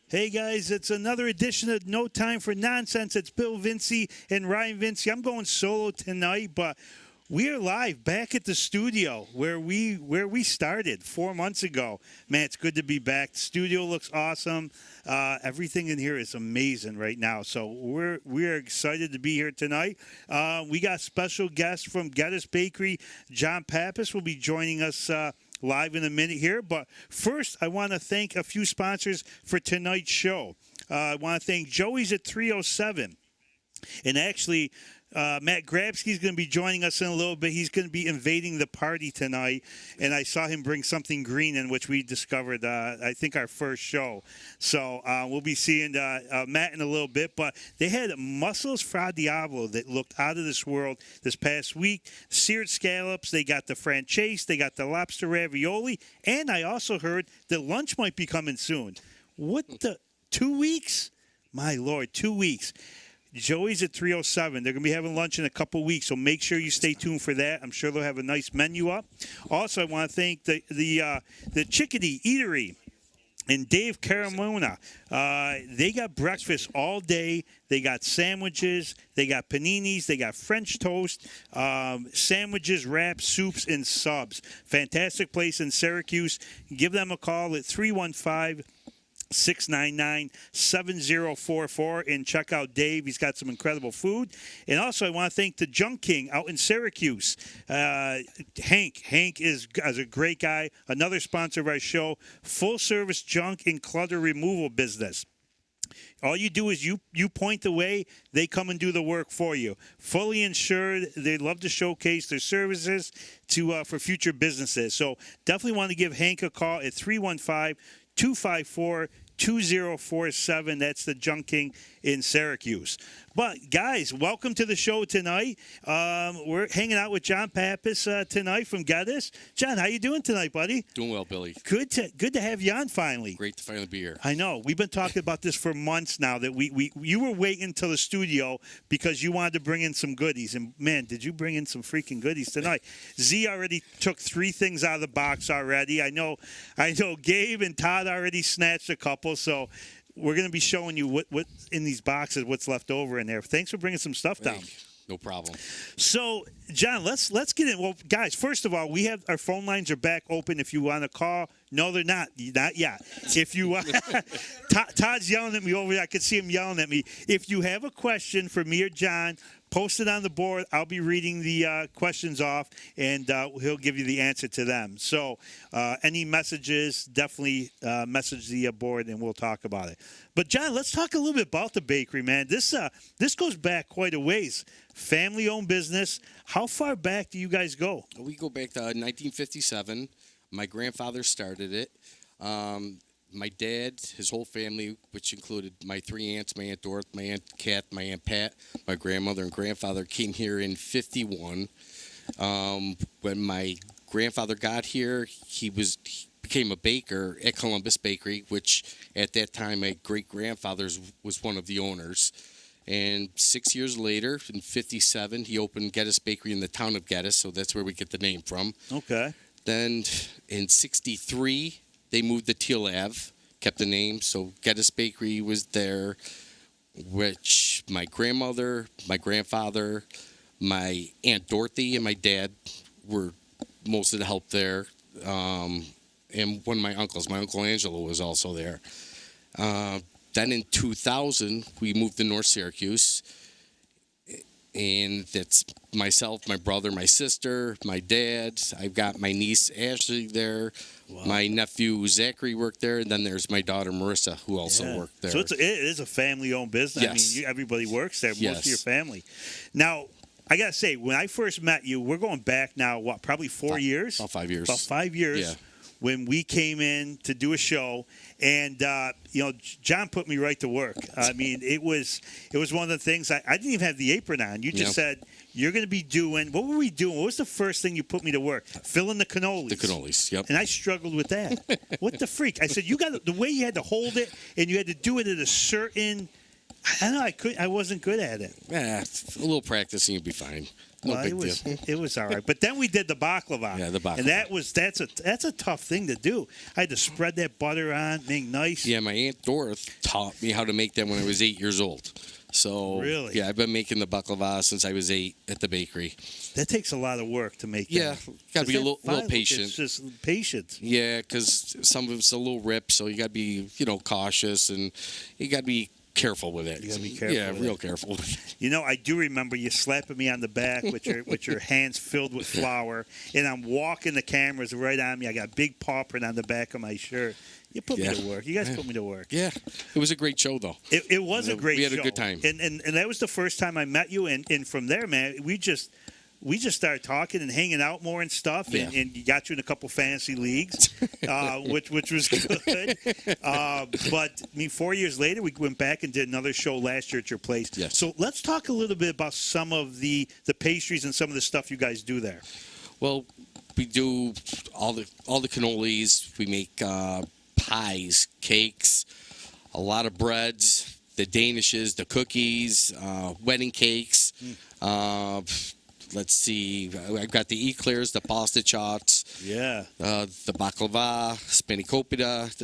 Hey guys, it's another edition of No Time for Nonsense. It's Bill Vinci and Ryan Vinci. I'm going solo tonight, but we are live back at the studio where we started 4 months ago. Man, it's good to be back. The studio looks awesome. Everything in here is amazing right now. So we're excited to be here tonight. We got special guests from Geddes Bakery. John Pappas will be joining us live in a minute here. But first, I want to thank a few sponsors for tonight's show. I want to thank Joey's at 307. And actually, Matt Grabsky's going to be joining us in a little bit. He's going to be invading the party tonight. And I saw him bring something green in, which we discovered, I think, our first show. So we'll be seeing Matt in a little bit. But they had mussels fra diavolo that looked out of this world this past week. Seared scallops. They got the franchise. They got the lobster ravioli. And I also heard that lunch might be coming soon. What the? 2 weeks? My Lord, 2 weeks. Joey's at 307. They're going to be having lunch in a couple weeks, so make sure you stay tuned for that. I'm sure they'll have a nice menu up. Also, I want to thank the Chickadee Eatery and Dave Caramona. They got breakfast all day. They got sandwiches. They got paninis. They got French toast, sandwiches, wraps, soups, and subs. Fantastic place in Syracuse. Give them a call at 315 699-7044 and check out Dave. He's got some incredible food. And also, I want to thank the Junk King out in Syracuse. Hank is a great guy. Another sponsor of our show. Full-service junk and clutter removal business. All you do is you point the way, they come and do the work for you. Fully insured. They love to showcase their services for future businesses. So definitely want to give Hank a call at 315-254-2047. That's the Junk King in Syracuse. But, guys, welcome to the show tonight. We're hanging out with John Pappas tonight from Geddes. John, how you doing tonight, buddy? Doing well, Billy. Good to have you on finally. Great to finally be here. I know. We've been talking about this for months now, that you were waiting until the studio because you wanted to bring in some goodies. And, man, did you bring in some freaking goodies tonight. Z already took 3 things out of the box already. I know Gabe and Todd already snatched a couple, so we're going to be showing you what in these boxes, what's left over in there. Thanks for bringing some stuff down. No problem. So, John, let's get in. Well, guys, first of all, we have our phone lines are back open if you want to call. No, they're not. Not yet. If you Todd's yelling at me over there. I could see him yelling at me. If you have a question for me or John, post it on the board. I'll be reading the questions off, and he'll give you the answer to them. So any messages, definitely message the board, and we'll talk about it. But, John, let's talk a little bit about the bakery, man. This goes back quite a ways. Family-owned business. How far back do you guys go? We go back to 1957. My grandfather started it. My dad, his whole family, which included my 3 aunts, my Aunt Dorothy, my Aunt Kath, my Aunt Pat, my grandmother and grandfather, came here in 51. When my grandfather got here, he became a baker at Columbus Bakery, which at that time my great-grandfather's was one of the owners. And 6 years later, in 57, he opened Geddes Bakery in the town of Geddes, so that's where we get the name from. Okay. Then in 63, they moved to Teal Ave, kept the name, so Geddes Bakery was there, which my grandmother, my grandfather, my Aunt Dorothy, and my dad were most of the help there. And one of my uncles, my Uncle Angelo, was also there. Then in 2000, we moved to North Syracuse, and that's myself, my brother, my sister, my dad. I've got my niece, Ashley, there. Wow. My nephew, Zachary, worked there, and then there's my daughter, Marissa, who also worked there. So it is a family-owned business. Yes. I mean, everybody works there, yes. most of your family. Now, I got to say, when I first met you, we're going back now, probably 4 years? About 5 years. About 5 years. Yeah. When we came in to do a show, and John put me right to work. I mean, it was one of the things I didn't even have the apron on. You just said you're going to be doing. What were we doing? What was the first thing you put me to work? Filling the cannolis. The cannolis, yep. And I struggled with that. What the freak? I said you got the way you had to hold it, and you had to do it at a certain. I know I wasn't good at it. Yeah, a little practice and you'll be fine. No Well, big it was all right. But then we did the baklava. Yeah, the baklava. And that's a tough thing to do. I had to spread that butter on, make nice. Yeah, my Aunt Dorothy taught me how to make them when I was 8 years old. So Really? yeah, I've been making the baklava since I was 8 at the bakery. That takes a lot of work to make. Yeah, got to be a little patient. It's just patience. Yeah, because some of it's a little ripped, so you got to be cautious and you got to be careful with it. You gotta be careful. Yeah, with real it. careful with it. I do remember you slapping me on the back with your hands filled with flour, and I'm walking the cameras right on me. I got a big paw print on the back of my shirt. You put me to work. You guys put me to work. Yeah, it was a great show though. It was a great show. We had a good time. And that was the first time I met you, and from there, man, we just started talking and hanging out more and stuff, and you got you in a couple fantasy leagues, which was good. But 4 years later, we went back and did another show last year at your place. Yes. So let's talk a little bit about some of the pastries and some of the stuff you guys do there. Well, we do all the cannolis. We make pies, cakes, a lot of breads, the danishes, the cookies, wedding cakes. Let's see. I've got the eclairs, the pasta chots, the baklava, spanakopita,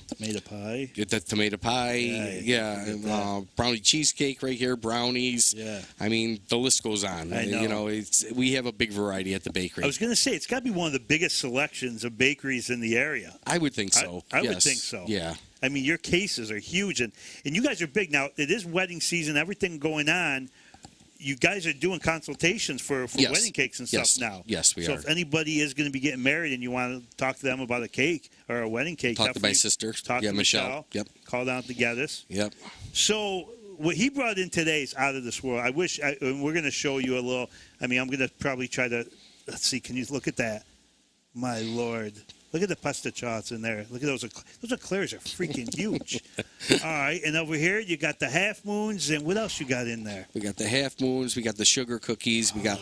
Tomato pie. the tomato pie, brownie cheesecake right here, brownies. Yeah. I mean, the list goes on. I know. We have a big variety at the bakery. I was going to say, it's got to be one of the biggest selections of bakeries in the area. I would think so. I would Yes. think so. Yeah. I mean, your cases are huge, and you guys are big. Now, it is wedding season, everything going on. You guys are doing consultations for wedding cakes and stuff now. Yes, we are. So if anybody is going to be getting married and you want to talk to them about a cake or a wedding cake, Talk to my sister. Talk to Michelle. Yep. Call down to Geddes. Yep. So what he brought in today is out of this world. And we're going to show you a little. I mean, I'm going to probably try to. Let's see. Can you look at that? My Lord. Look at the pasta chots in there. Look at those. Those eclairs are freaking huge. All right, and over here you got the half moons, and what else you got in there? We got the half moons. We got the sugar cookies. We got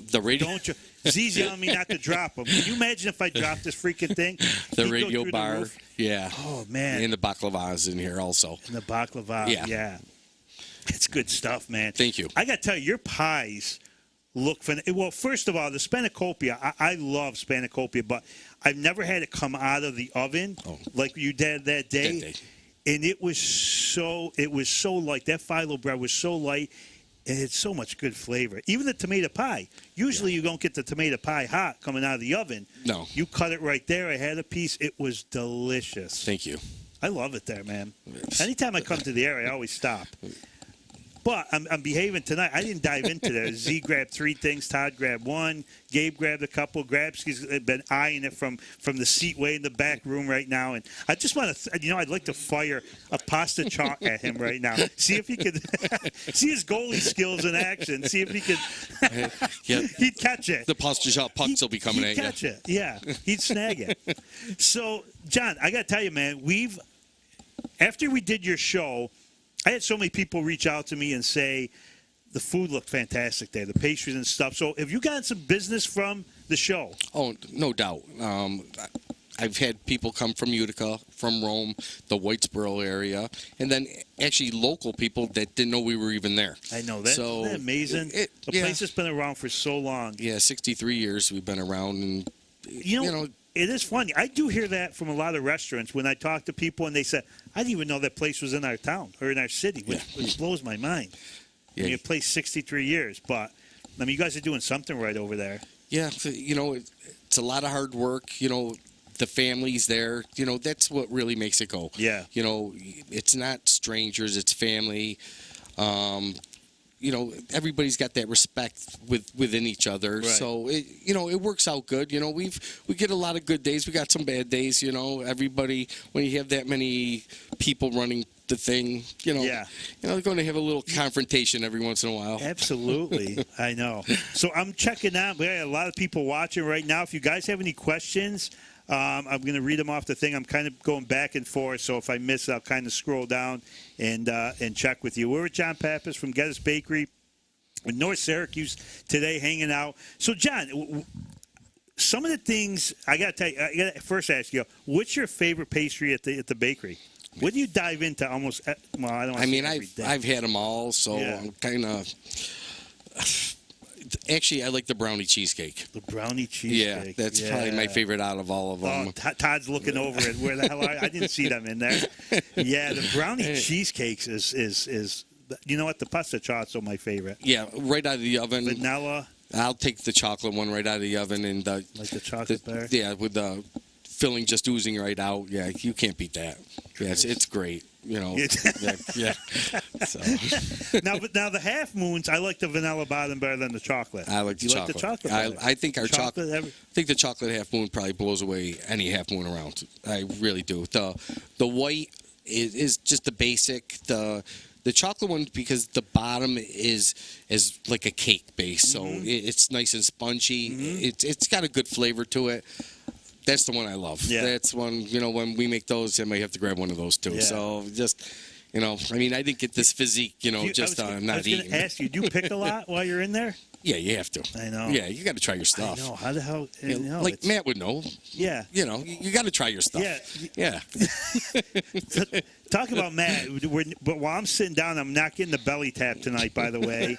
the radio. Don't you? Z's yelling me not to drop them. Can you imagine if I dropped this freaking thing? The He'd go radio through the bar. roof. Yeah. Oh man. And the baklavas in here also. And the baklava. Yeah. It's good stuff, man. Thank you. I got to tell you, your pies look well. First of all, the spanakopita. I love spanakopita, but I've never had it come out of the oven like you did that day. And it was so light. That phyllo bread was so light, and it's so much good flavor. Even the tomato pie. Usually you don't get the tomato pie hot coming out of the oven. No. You cut it right there. I had a piece. It was delicious. Thank you. I love it there, man. Anytime I come to the area, I always stop. But I'm behaving tonight. I didn't dive into that. Z grabbed 3 things. Todd grabbed 1. Gabe grabbed a couple. Grabsky's been eyeing it from the seat way in the back room right now. And I just want to, I'd like to fire a pasta chalk at him right now. See if he could see his goalie skills in action. See if he could. He'd catch it. The pasta shop pucks will be coming at you. He'd catch it. Yeah, he'd snag it. So, John, I got to tell you, man, after we did your show, I had so many people reach out to me and say the food looked fantastic there, the pastries and stuff. So have you gotten some business from the show? Oh, no doubt. I've had people come from Utica, from Rome, the Whitesboro area, and then actually local people that didn't know we were even there. I know. Isn't that amazing? The place has been around for so long. Yeah, 63 years we've been around. And, it is funny. I do hear that from a lot of restaurants when I talk to people and they say, I didn't even know that place was in our town or in our city, which blows my mind. Yeah. I mean, a place 63 years, but I mean, you guys are doing something right over there. Yeah, it's a lot of hard work. The family's there. That's what really makes it go. Yeah. It's not strangers, it's family. Everybody's got that respect within each other. Right. So it works out good. We get a lot of good days. We got some bad days. Everybody, when you have that many people running the thing, they're going to have a little confrontation every once in a while. Absolutely. I know. So I'm checking out. We have a lot of people watching right now. If you guys have any questions, I'm going to read them off the thing. I'm kind of going back and forth, so if I miss it, I'll kind of scroll down and check with you. We're with John Pappas from Geddes Bakery in North Syracuse today, hanging out. So, John, some of the things I got to tell you, I got to first ask you, what's your favorite pastry at the bakery? What do you dive into almost? Well, I don't. I mean, every day. I've had them all, so Yeah. I'm kind of. Actually, I like the brownie cheesecake. The brownie Yeah, cheesecake. that's probably my favorite out of all of them. Oh, Todd's looking over it. Where the hell are I didn't see them in there. Yeah, the brownie cheesecakes is you know what? The pasta chocolate's are my favorite. Yeah, right out of the oven. Vanilla, I'll take the chocolate one right out of the oven and like the chocolate bar. yeah, with the filling just oozing right out. Yeah, you can't beat that. Yeah, it's great. You know. Yeah. So. Now the half moons, I like the vanilla bottom better than the chocolate. I like the you chocolate. Like the chocolate better? I think our chocolate. Every- I think the chocolate half moon probably blows away any half moon around. I really do. The white is just the basic. The chocolate one, because the bottom is like a cake base, so it's nice and spongy. It's got a good flavor to it. That's the one I love. Yeah. That's one, when we make those, I might have to grab one of those too. Yeah. So just, I mean, I didn't get this physique, just not eating. I was going to ask you, do you pick a lot while you're in there? Yeah, you have to. I know. Yeah, you got to try your stuff. I know. How the hell? Like Matt would know. Yeah. You got to try your stuff. Yeah. Yeah. Talk about Matt. But while I'm sitting down, I'm not getting the belly tap tonight, by the way.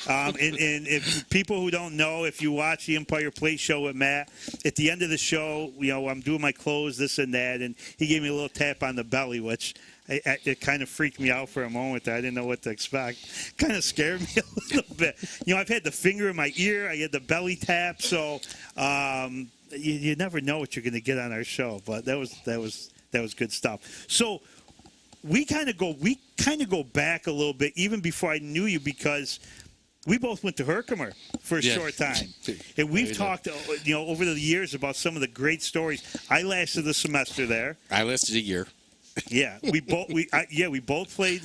And if people who don't know, if you watch the Empire Plate show with Matt, at the end of the show, I'm doing my clothes, this and that, and he gave me a little tap on the belly, which it kind of freaked me out for a moment. I didn't know what to expect. Kind of scared me a little bit. I've had the finger in my ear. I had the belly tap. So you never know what you're going to get on our show. But that was good stuff. So we kind of go back a little bit, even before I knew you, because we both went to Herkimer for a short time. And we've talked, over the years about some of the great stories. I lasted a semester there. I lasted a year. Yeah, we both played.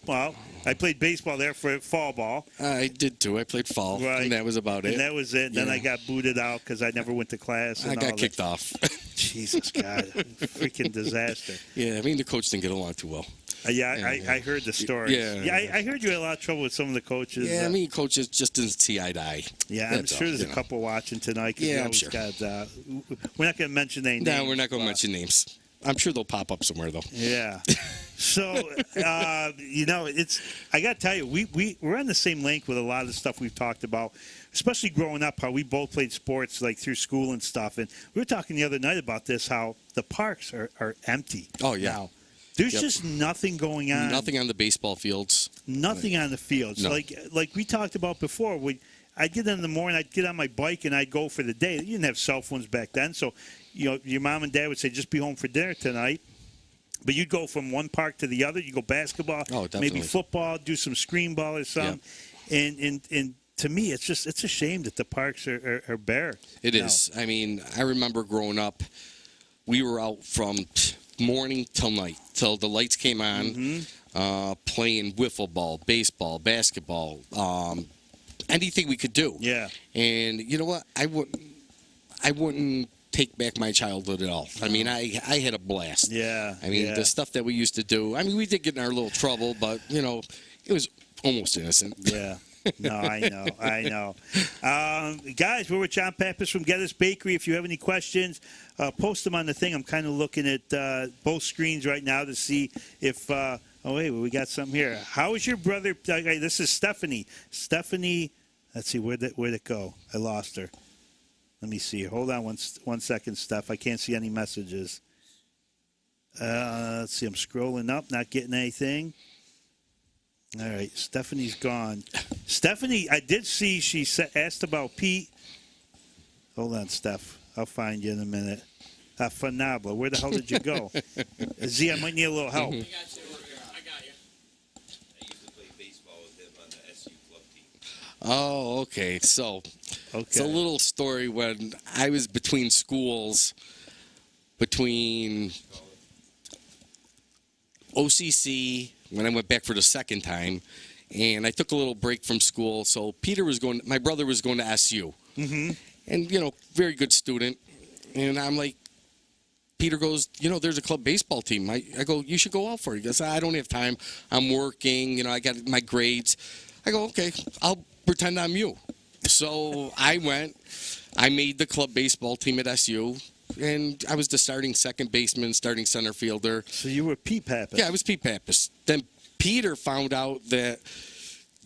Well, I played baseball there for fall ball. I did too. I played fall, Right. and that was about it. And that was it. Then I got booted out because I never went to class. And I got kicked off. Jesus God, freaking disaster. Yeah, I mean the coach didn't get along too well. I heard the story. Yeah. I heard you had a lot of trouble with some of the coaches. Yeah, I mean coaches just didn't see eye to eye. Yeah, I'm sure there's a couple watching tonight. Yeah, I'm sure. We're not going to mention any names. No, we're not going to mention names. I'm sure they'll pop up somewhere though. Yeah. So, it's. I got to tell you, we're on the same length with a lot of the stuff we've talked about, especially growing up. How we both played sports like through school and stuff, and we were talking the other night about this. How the parks are empty. Oh yeah. Now. There's just nothing going on. Nothing on the baseball fields. Nothing on the fields. No. Like we talked about before. I'd get in the morning, I'd get on my bike, and I'd go for the day. You didn't have cell phones back then, so your mom and dad would say, just be home for dinner tonight. But you'd go from one park to the other. You go basketball, maybe football, do some screen ball or something. Yeah. And to me, it's a shame that the parks are bare. It is. I mean, I remember growing up, we were out from morning till night, till the lights came on, playing wiffle ball, baseball, basketball, anything we could do. Yeah. And you know what? I wouldn't take back my childhood at all. I mean, I had a blast. Yeah. I mean, the stuff that we used to do. I mean, we did get in our little trouble, but it was almost innocent. Yeah. No, I know. Guys, we're with John Pappas from Geddes Bakery. If you have any questions, post them on the thing. I'm kind of looking at both screens right now to see if we got something here. How is your brother? Okay, this is Stephanie. Stephanie, let's see, where'd it go? I lost her. Let me see. Hold on one second, Steph. I can't see any messages. Let's see. I'm scrolling up, not getting anything. All right, Stephanie's gone. Stephanie, I did see she asked about Pete. Hold on, Steph. I'll find you in a minute. Phenomenal. Where the hell did you go? Z, I might need a little help. I got you. I used to play baseball with him on the SU club team. Oh, okay. So it's a little story when I was between schools, between OCC, when I went back for the second time, and I took a little break from school. So my brother was going to SU. Mm-hmm. And, very good student. And I'm like, Peter goes, there's a club baseball team. I go, you should go out for it. He goes, I don't have time. I'm working. I got my grades. I go, okay, I'll pretend I'm you. So I went. I made the club baseball team at SU. and I was the starting second baseman, starting center fielder. So you were Pete Pappas. Yeah, I was Pete Pappas. Then Peter found out that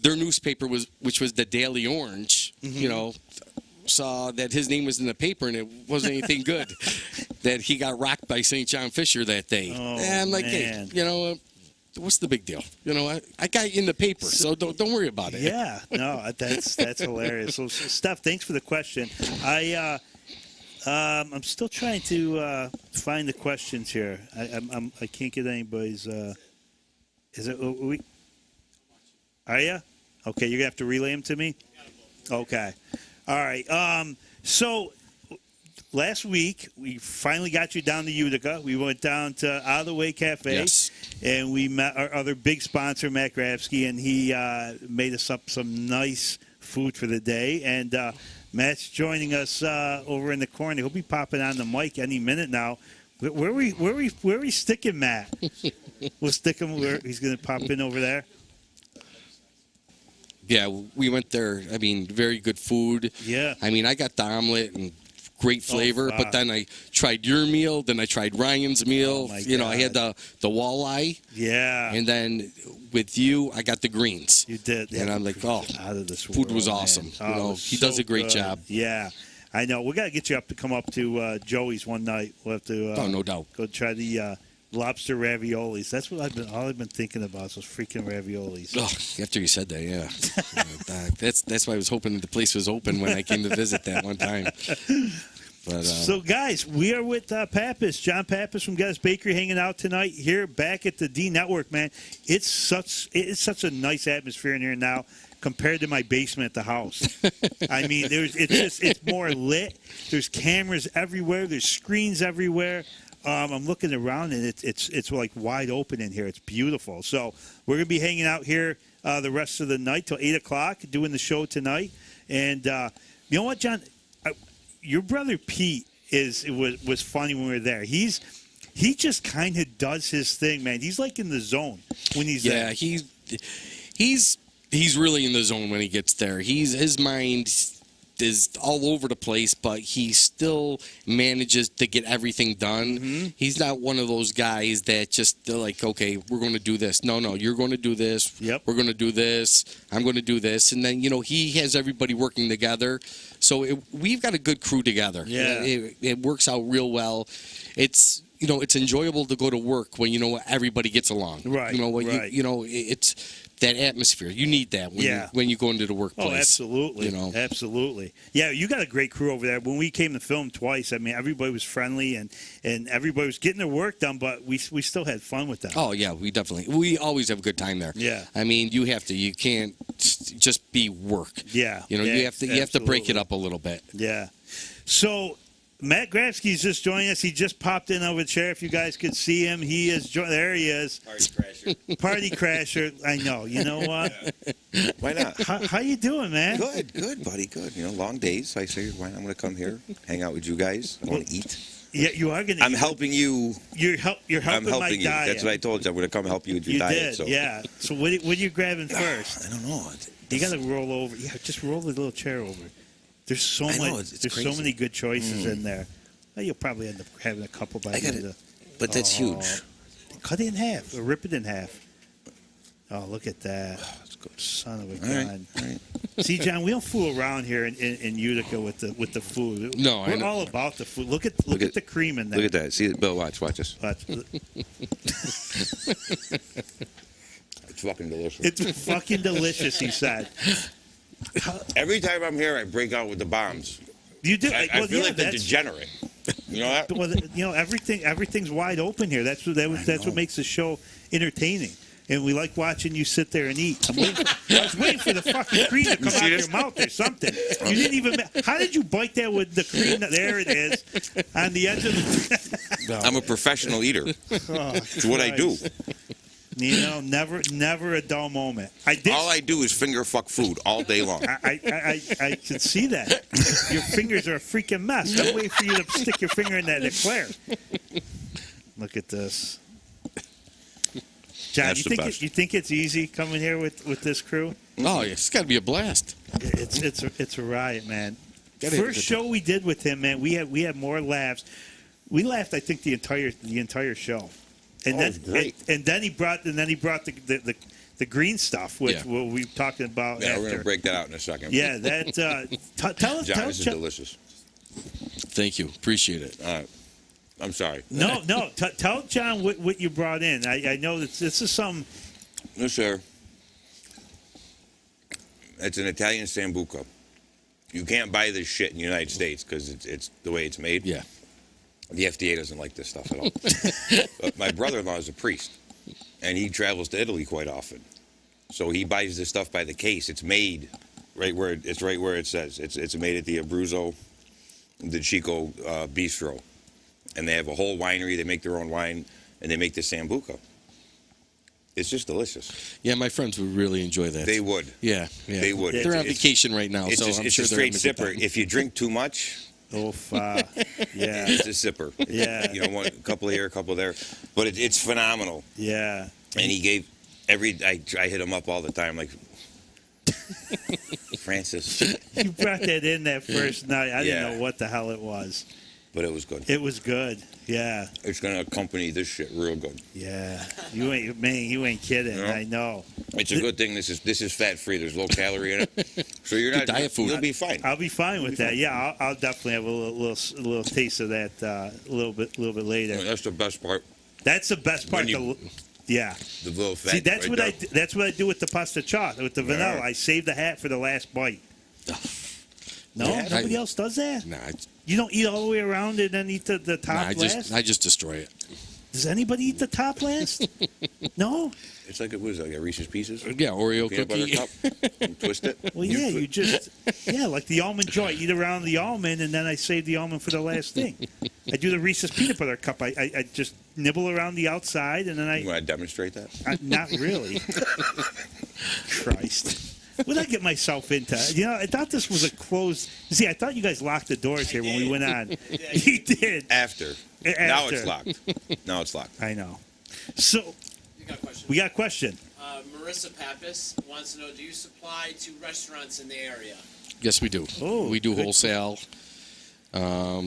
their newspaper which was the Daily Orange, saw that his name was in the paper and it wasn't anything good. That he got rocked by St. John Fisher that day. Oh, and I'm like, man. hey, what's the big deal? I got you in the paper, so don't worry about it. Yeah, no, that's hilarious. So, Steph, thanks for the question. I'm still trying to find the questions here. I can't get anybody's. Is it? Are you? Okay, you're gonna have to relay them to me. Okay, all right. So last week we finally got you down to Utica. We went down to Out of the Way Cafe, Yes. and we met our other big sponsor, Matt Grafsky, and he made us up some nice food for the day. And Matt's joining us over in the corner. He'll be popping on the mic any minute now. Where we sticking Matt? We'll stick him where he's going to pop in over there. Yeah, we went there. I mean, very good food. Yeah. I mean, I got the omelet and great flavor, wow. but then I tried your meal, then I tried Ryan's meal. Oh, my I had the walleye. Yeah. And then with you, I got the greens. You did. And I'm like, out of this food was world, awesome. man. You know, it was he does so a great good. job. Yeah. I know. We got to get you up to come up to Joey's one night. We'll have to Oh, no doubt. go try the lobster raviolis. That's what all I've been thinking about, those freaking raviolis. Oh, after you said that, yeah. That's why I was hoping the place was open when I came to visit that one time. But, So, guys, we are with Pappas, John Pappas from Geddes Bakery, hanging out tonight here back at the D Network, man. It's such a nice atmosphere in here now compared to my basement at the house. I mean, it's more lit. There's cameras everywhere. There's screens everywhere. I'm looking around, and it's like wide open in here. It's beautiful. So we're going to be hanging out here the rest of the night till 8 o'clock, doing the show tonight. And you know what, John? Your brother Pete was funny when we were there. He just kind of does his thing, man. He's like in the zone when he's there. Yeah, he's really in the zone when he gets there. His mind is all over the place, but he still manages to get everything done. Mm-hmm. He's not one of those guys that just they're like, okay, we're going to do this. No, you're going to do this. Yep. We're going to do this. I'm going to do this. And then, he has everybody working together. So we've got a good crew together. Yeah. It works out real well. It's, it's enjoyable to go to work when, everybody gets along. Right. Right. It's that atmosphere. You need that when you go into the workplace. Oh, absolutely. Absolutely. Yeah, you got a great crew over there. When we came to film twice, I mean, everybody was friendly and everybody was getting their work done, but we still had fun with them. Oh, yeah, we always have a good time there. Yeah. I mean, you can't just be work. Yeah. You have to break it up a little bit. Yeah. So, Matt Grafsky's just joining us. He just popped in over the chair. If you guys could see him, he is there. He is. Party crasher. Party crasher. I know. You know what? Why not? How you doing, man? Good, buddy. Good. Long days. I figured, why not? I'm going to come here, hang out with you guys. I want to eat. Yeah, you are going to. I'm helping you. You're helping I'm helping my you. diet. That's what I told you. I'm going to come help you with your diet. You did, so. yeah. So what are you grabbing first? I don't know. You got to roll over. Yeah, just roll the little chair over. There's so much. There's crazy. so many good choices in there. Well, you'll probably end up having a couple by the end. But that's huge. Cut it in half or rip it in half. Oh, look at that. That's good. Son of a All gun. right. See, John, we don't fool around here in Utica with the food. No, we're all about the food. Look at the cream in there. Look at that. See, Bill, watch this. It's fucking delicious. It's fucking delicious, he said. Every time I'm here, I break out with the bombs. You do. I feel like a degenerate. You know that? Well, everything's wide open here. That's what makes the show entertaining. And we like watching you sit there and eat. I was waiting for the fucking cream to come out of your mouth or something. You didn't even. How did you bite that with the cream? There it is, on the edge of the. I'm a professional eater. It's what I do. Never a dull moment. All I do is finger fuck food all day long. I can see that. Your fingers are a freaking mess. I'm waiting for you to stick your finger in that eclair. Look at this. John, you think it's easy coming here with this crew? Oh, it's got to be a blast. It's a riot, man. First show we did with him, man, we had more laughs. We laughed, I think, the entire show. And Oh, then it was great. and then he brought the green stuff, which Yeah. we'll be talking about Yeah, after. we're gonna break that out in a second. Yeah, that tell us. John, Tell this is John- delicious. Thank you. Appreciate it. I'm sorry. No. Tell John what you brought in. I know that this is some. No, sir. It's an Italian Sambuca. You can't buy this shit in the United States because it's the way it's made. Yeah. The FDA doesn't like this stuff at all. But my brother-in-law is a priest, and he travels to Italy quite often. So he buys this stuff by the case. It's made right where it says. It's made at the Abruzzo, the Chico Bistro, and they have a whole winery. They make their own wine, and they make the Sambuca. It's just delicious. Yeah, my friends would really enjoy that. They would. Yeah. They would. They're on It's- vacation right now, It's, so just, I'm it's sure a they're straight having a good sipper. time. If you drink too much, Yeah, it's a sipper. Yeah. You know, a couple here, a couple there. But it's phenomenal. yeah. And he gave I hit him up all the time, like, Francis. You brought that in that first night. I Yeah. didn't know what the hell it was. But it was good. It was good. Yeah, It's going to accompany this shit real good. yeah. You ain't kidding. Yeah. I know. It's a good thing this is fat free. There's low calorie in it. So you're not diet food. You'll be fine. I'll be fine with that. Yeah, I'll definitely have a little taste of that a little bit later. That's the best part. That's the best part. When Yeah. The little fat. See, that's right what there. that's what I do with the pasta chaat, with the vanilla. Yeah. I save the hat for the last bite. No, Yeah, nobody I- else does that. Nah, You don't eat all the way around and then eat the top last. I just destroy it. Does anybody eat the top last? No. It's like like a Reese's Pieces. Yeah, Oreo Peanut butter cookie. cup. You twist it. Well, yeah, you just like the almond joy. Eat around the almond, and then I save the almond for the last thing. I do the Reese's peanut butter cup. I just nibble around the outside, and then You want to demonstrate that? not really. Christ. What did I get myself into? You know, I thought this was a closed. See, I thought you guys locked the doors here when we went on. You did. After. Now it's locked. Now it's locked. I know. So We got a question. we got a question. Marissa Pappas wants to know: do you supply to restaurants in the area? Yes, we do. Oh, we do good. wholesale. A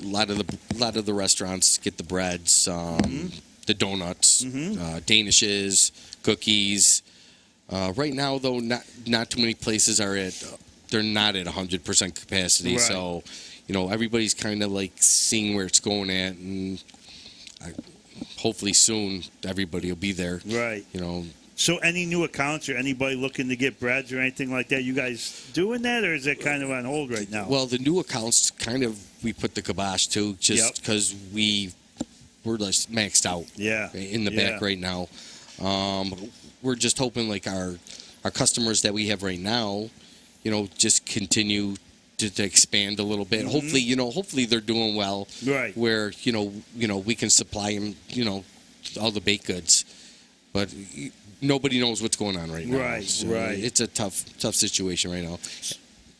lot of the restaurants get the breads, the donuts, danishes, cookies. Right now, though, not too many places are they're not at 100% capacity. Right. So, everybody's kind of like seeing where it's going at, and hopefully soon everybody will be there. Right. You So any new accounts or anybody looking to get breads or anything like that, you guys doing that, or is it kind of on hold right now? Well, the new accounts kind of we put the kibosh to Yep. just because we're just maxed out. Yeah. In the Yeah. back right now. We're just hoping like our customers that we have right now, just continue to expand a little bit. Hopefully they're doing well. Right. Where we can supply them all the baked goods, but nobody knows what's going on right now. Right, So right. It's a tough situation right now.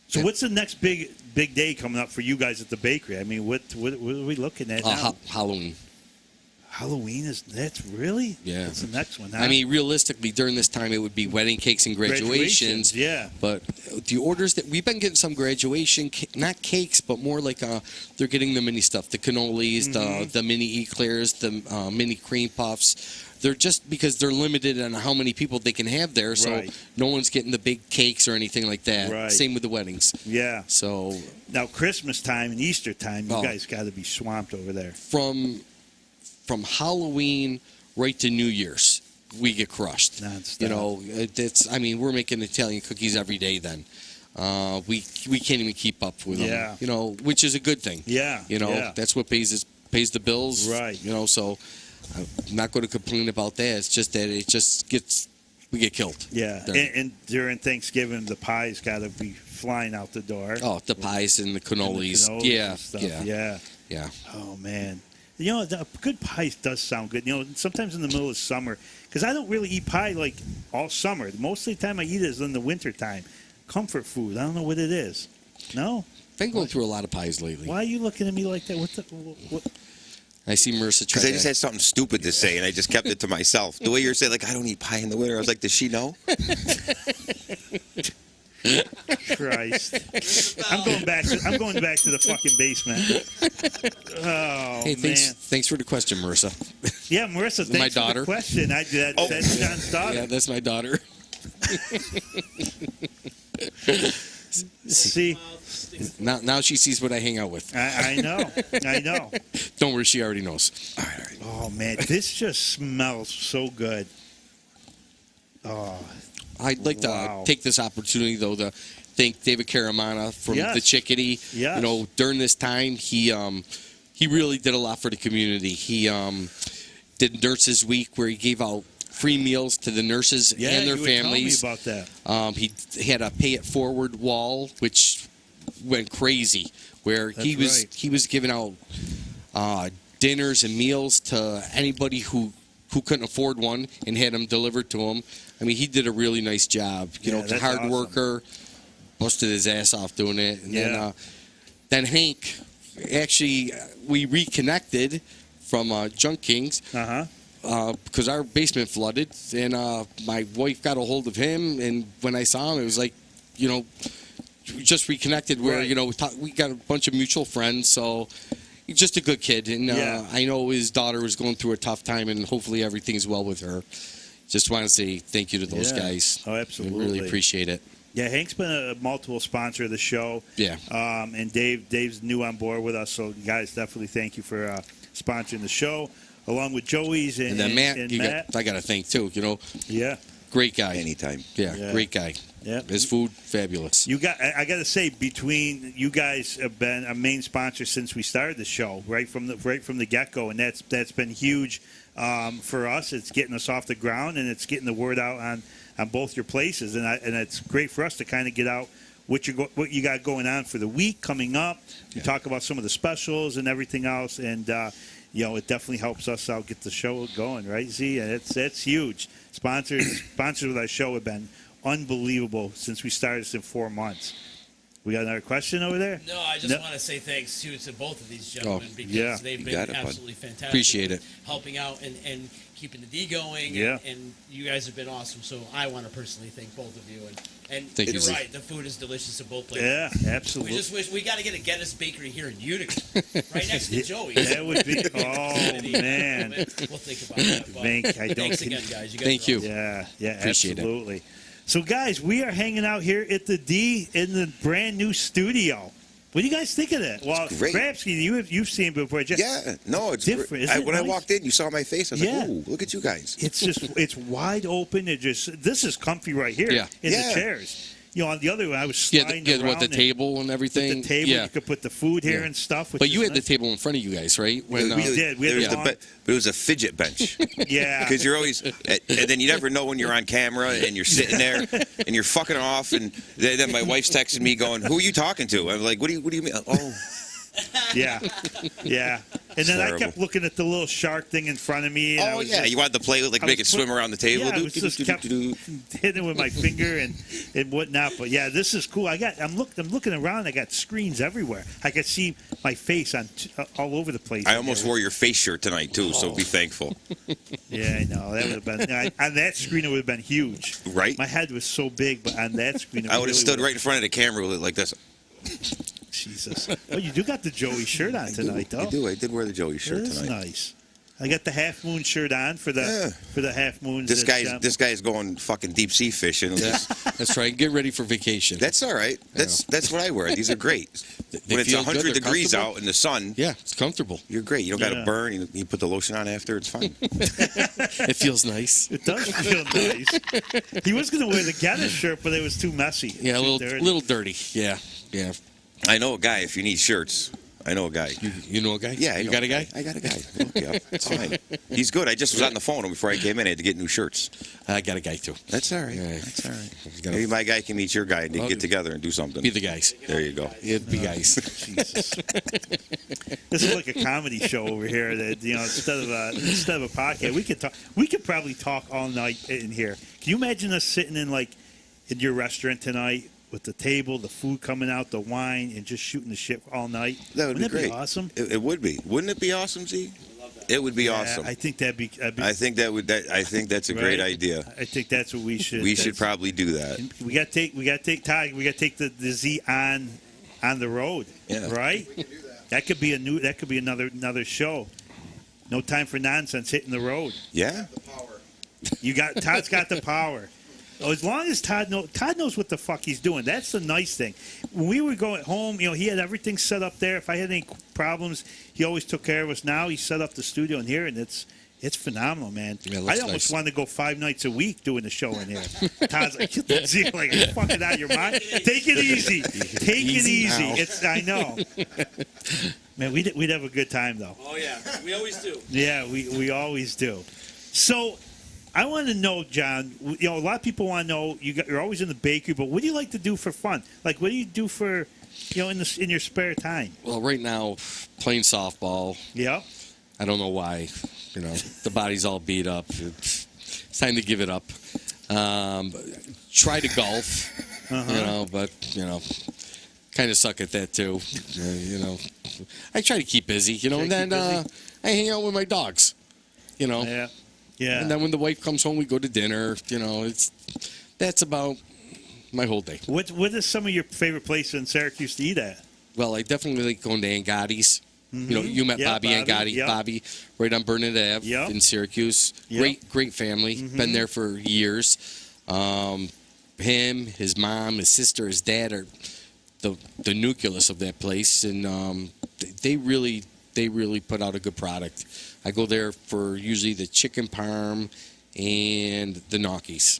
So what's the next big day coming up for you guys at the bakery? I mean, what are we looking at now? Halloween. Halloween that's really? Yeah. That's the next one. Huh? I mean, realistically, during this time, it would be wedding cakes and graduations. Yeah. But the orders that we've been getting some graduation, not cakes, but more like they're getting the mini stuff, the cannolis, the mini eclairs, the mini cream puffs. They're just because they're limited on how many people they can have there, so Right. no one's getting the big cakes or anything like that. Right. Same with the weddings. Yeah. So Now Christmas time and Easter time, you Oh. guys got to be swamped over there. from Halloween right to New Year's, we get crushed. Nonstop. We're making Italian cookies every day then. We can't even keep up with Yeah. them, which is a good thing. Yeah. Yeah. That's what pays the bills. Right. So I'm not going to complain about that. It's just that we get killed. Yeah. There. And during Thanksgiving, the pies got to be flying out the door. Oh, the pies and the And the cannolis. cannolis Yeah, and stuff. yeah. Yeah. Oh man. A good pie does sound good. Sometimes in the middle of summer, because I don't really eat pie like all summer. Most of the time I eat it is in the winter time. Comfort food. I don't know what it is. No. I've been going through a lot of pies lately. Why are you looking at me like that? What? I see Marissa try Because I just had something stupid to say, and I just kept it to myself. The way you're saying, like, I don't eat pie in the winter. I was like, does she know? Christ. I'm going back to the fucking basement. Oh, Hey, man. thanks for the question, Marissa. Yeah, Marissa, thanks My for daughter. the question. That's John's daughter. Yeah, that's my daughter. See, Now she sees what I hang out with. I know. Don't worry, she already knows. Oh, man, this just smells so good. Oh, I'd like to Wow. take this opportunity, though, to thank David Caramana from Yes. the Chickadee. Yes. You know, during this time, he really did a lot for the community. He did Nurses Week, where he gave out free meals to the nurses yeah, and their you were telling me families. about that. He had a pay it forward wall, which went crazy, where he That's right. was giving out dinners and meals to anybody who couldn't afford one and had them delivered to him. I mean, he did a really nice job. You know, Yeah, he's a that's hard awesome. worker, busted his ass off doing it. And Yeah. then Hank, actually, we reconnected from Junk Kings. Because our basement flooded, and my wife got a hold of him, and when I saw him, it was like, you know, we just reconnected. Where Right. you know we got a bunch of mutual friends, so he's just a good kid, and Yeah. I know his daughter was going through a tough time, and hopefully everything's well with her. Just want to say thank you to those Yeah. guys. Oh, I absolutely. really appreciate it. Yeah, Hank's been a multiple sponsor of the show. Yeah. And Dave's new on board with us, so guys, definitely thank you for sponsoring the show, along with Joey's and And then Matt, and I got to thank too. You know, Yeah, great guy. Anytime. Yeah, Yeah. great guy. yeah. His food, fabulous. I got to say, between you guys have been a main sponsor since we started the show, right from the get go, and that's been huge for us. It's getting us off the ground, and it's getting the word out on both your places, and it's great for us to kind of get out what you got going on for the week coming up. You talk about some of the specials and everything else, and you know, it definitely helps us out, get the show going, right? Z, and it's huge. Sponsors with our show have been unbelievable since we started this in 4 months. We got another question over there? No, I just want to say thanks to both of these gentlemen because yeah. they've You been got it, bud. absolutely fantastic. Appreciate it. Helping out and keeping the D going. Yeah. And you guys have been awesome. So I want to personally thank both of you. And Thank you're you. right, the food is delicious at both places. Yeah, We absolutely. just wish we got to get a Geddes Bakery here in Utica, right next to Joey's. That would be. Oh man, We'll think about that. But Vink, I don't thanks think- again, guys. You guys Thank are you. awesome. yeah, Appreciate it. absolutely. So guys, we are hanging out here at the D in the brand new studio. What do you guys think of that? Well, great. Grabsky, you've seen it before. Yeah, no, it's Different, great. isn't it When I nice? walked in, you saw my face. I was Yeah. like, "Ooh, look at you guys." It's wide open. This is comfy right here Yeah. in Yeah. the chairs. You know, on the other one, I was Yeah, sliding with around the and table and everything. with the table. Yeah. You could put the food here Yeah. and stuff. Which But you is had the nice. table in front of you guys, right? When, We did. We had There was the the long- but it was a fidget bench. Yeah. Because you're always, and then you never know when you're on camera and you're sitting there and you're fucking off. And then my wife's texting me going, "Who are you talking to?" I'm like, "What do you mean?" Oh, Yeah, yeah. And then I Horrible. kept looking at the little shark thing in front of me. And I oh was yeah. just You wanted to play with, like, I make was it swim around the table. Yeah, I was just kept Do-do-do-do-do. hitting it with my finger and whatnot. But yeah, this is cool. I'm looking around. I got screens everywhere. I could see my face on all over the place. I almost wore your face shirt tonight too, so be thankful. Yeah, I know that would have been on that screen. It would have been huge. Right? My head was so big, but on that screen, it I would really have stood would've- right in front of the camera with it like this. Jesus. Oh, you do got the Joey shirt on tonight, though. I do. I did wear the Joey shirt That's tonight. nice. I got the Half Moon shirt on for the Half Moons. This that, guy's going fucking deep sea fishing. That's right. Get ready for vacation. That's all right. That's what I wear. These are great. They When it's feel good, 100 they're degrees comfortable. out in the sun, Yeah, it's comfortable. you're great. You don't got Yeah. to burn. You put the lotion on after. It's fine. It feels nice. It does feel nice. He was going to wear the Geddes shirt, but it was too messy. Yeah, a Too little dirty. little dirty. Yeah, yeah. I know a guy. If you need shirts, I know a guy. You know a guy? Yeah, I you know got a guy? I got a guy. Look you up. It's fine. He's good. I just was on the phone before I came in. I had to get new shirts. I got a guy too. That's all right. Yeah. That's all right. He's gotta Maybe my guy can meet your guy and they can get together and do something. Be the guys. There you go. Yeah, be guys. Jesus. This is like a comedy show over here. That instead of a podcast, we could talk. We could probably talk all night in here. Can you imagine us sitting in your restaurant tonight with the table, the food coming out, the wine, and just shooting the shit all night? That would Wouldn't be that great. be awesome? It would be. Wouldn't it be awesome, Z? I love that. It would be Yeah, awesome. I think that'd be. I think that's a great Right. idea. I think that's what we should. We should probably do that. We got to take Todd. We got to take the Z on the road. Yeah. Right. That could be another show. No time for nonsense. Hitting the road. Yeah. Todd's got the power. Oh, as long as Todd knows what the fuck he's doing. That's the nice thing. When we were going home, he had everything set up there. If I had any problems, he always took care of us. Now he set up the studio in here, and it's phenomenal, man. Yeah, it I looks almost nice. want to go 5 nights a week doing the show in here. Todd's like, get the Z, like, are you fucking out of your mind? Take it easy. Take it Easy easy. now. I know. Man, we'd have a good time though. Oh yeah, we always do. Yeah, we always do. So, I want to know, John. A lot of people want to know. You're always in the bakery, but what do you like to do for fun? Like, what do you do for, in your spare time? Well, right now, playing softball. Yeah. I don't know why. The body's all beat up. It's time to give it up. Try to golf. But kind of suck at that too. I try to keep busy. And then I hang out with my dogs. Yeah. Yeah. And then when the wife comes home, we go to dinner. That's about my whole day. What are some of your favorite places in Syracuse to eat at? Well, I definitely like going to Angotti's. You met Yeah, Bobby Angotti. yeah. Bobby, right on Burnett Ave Yep. in Syracuse. Yep. Great family. Been there for years. Him, his mom, his sister, his dad are the nucleus of that place, and they really put out a good product. I go there for usually the chicken parm and the gnocchis.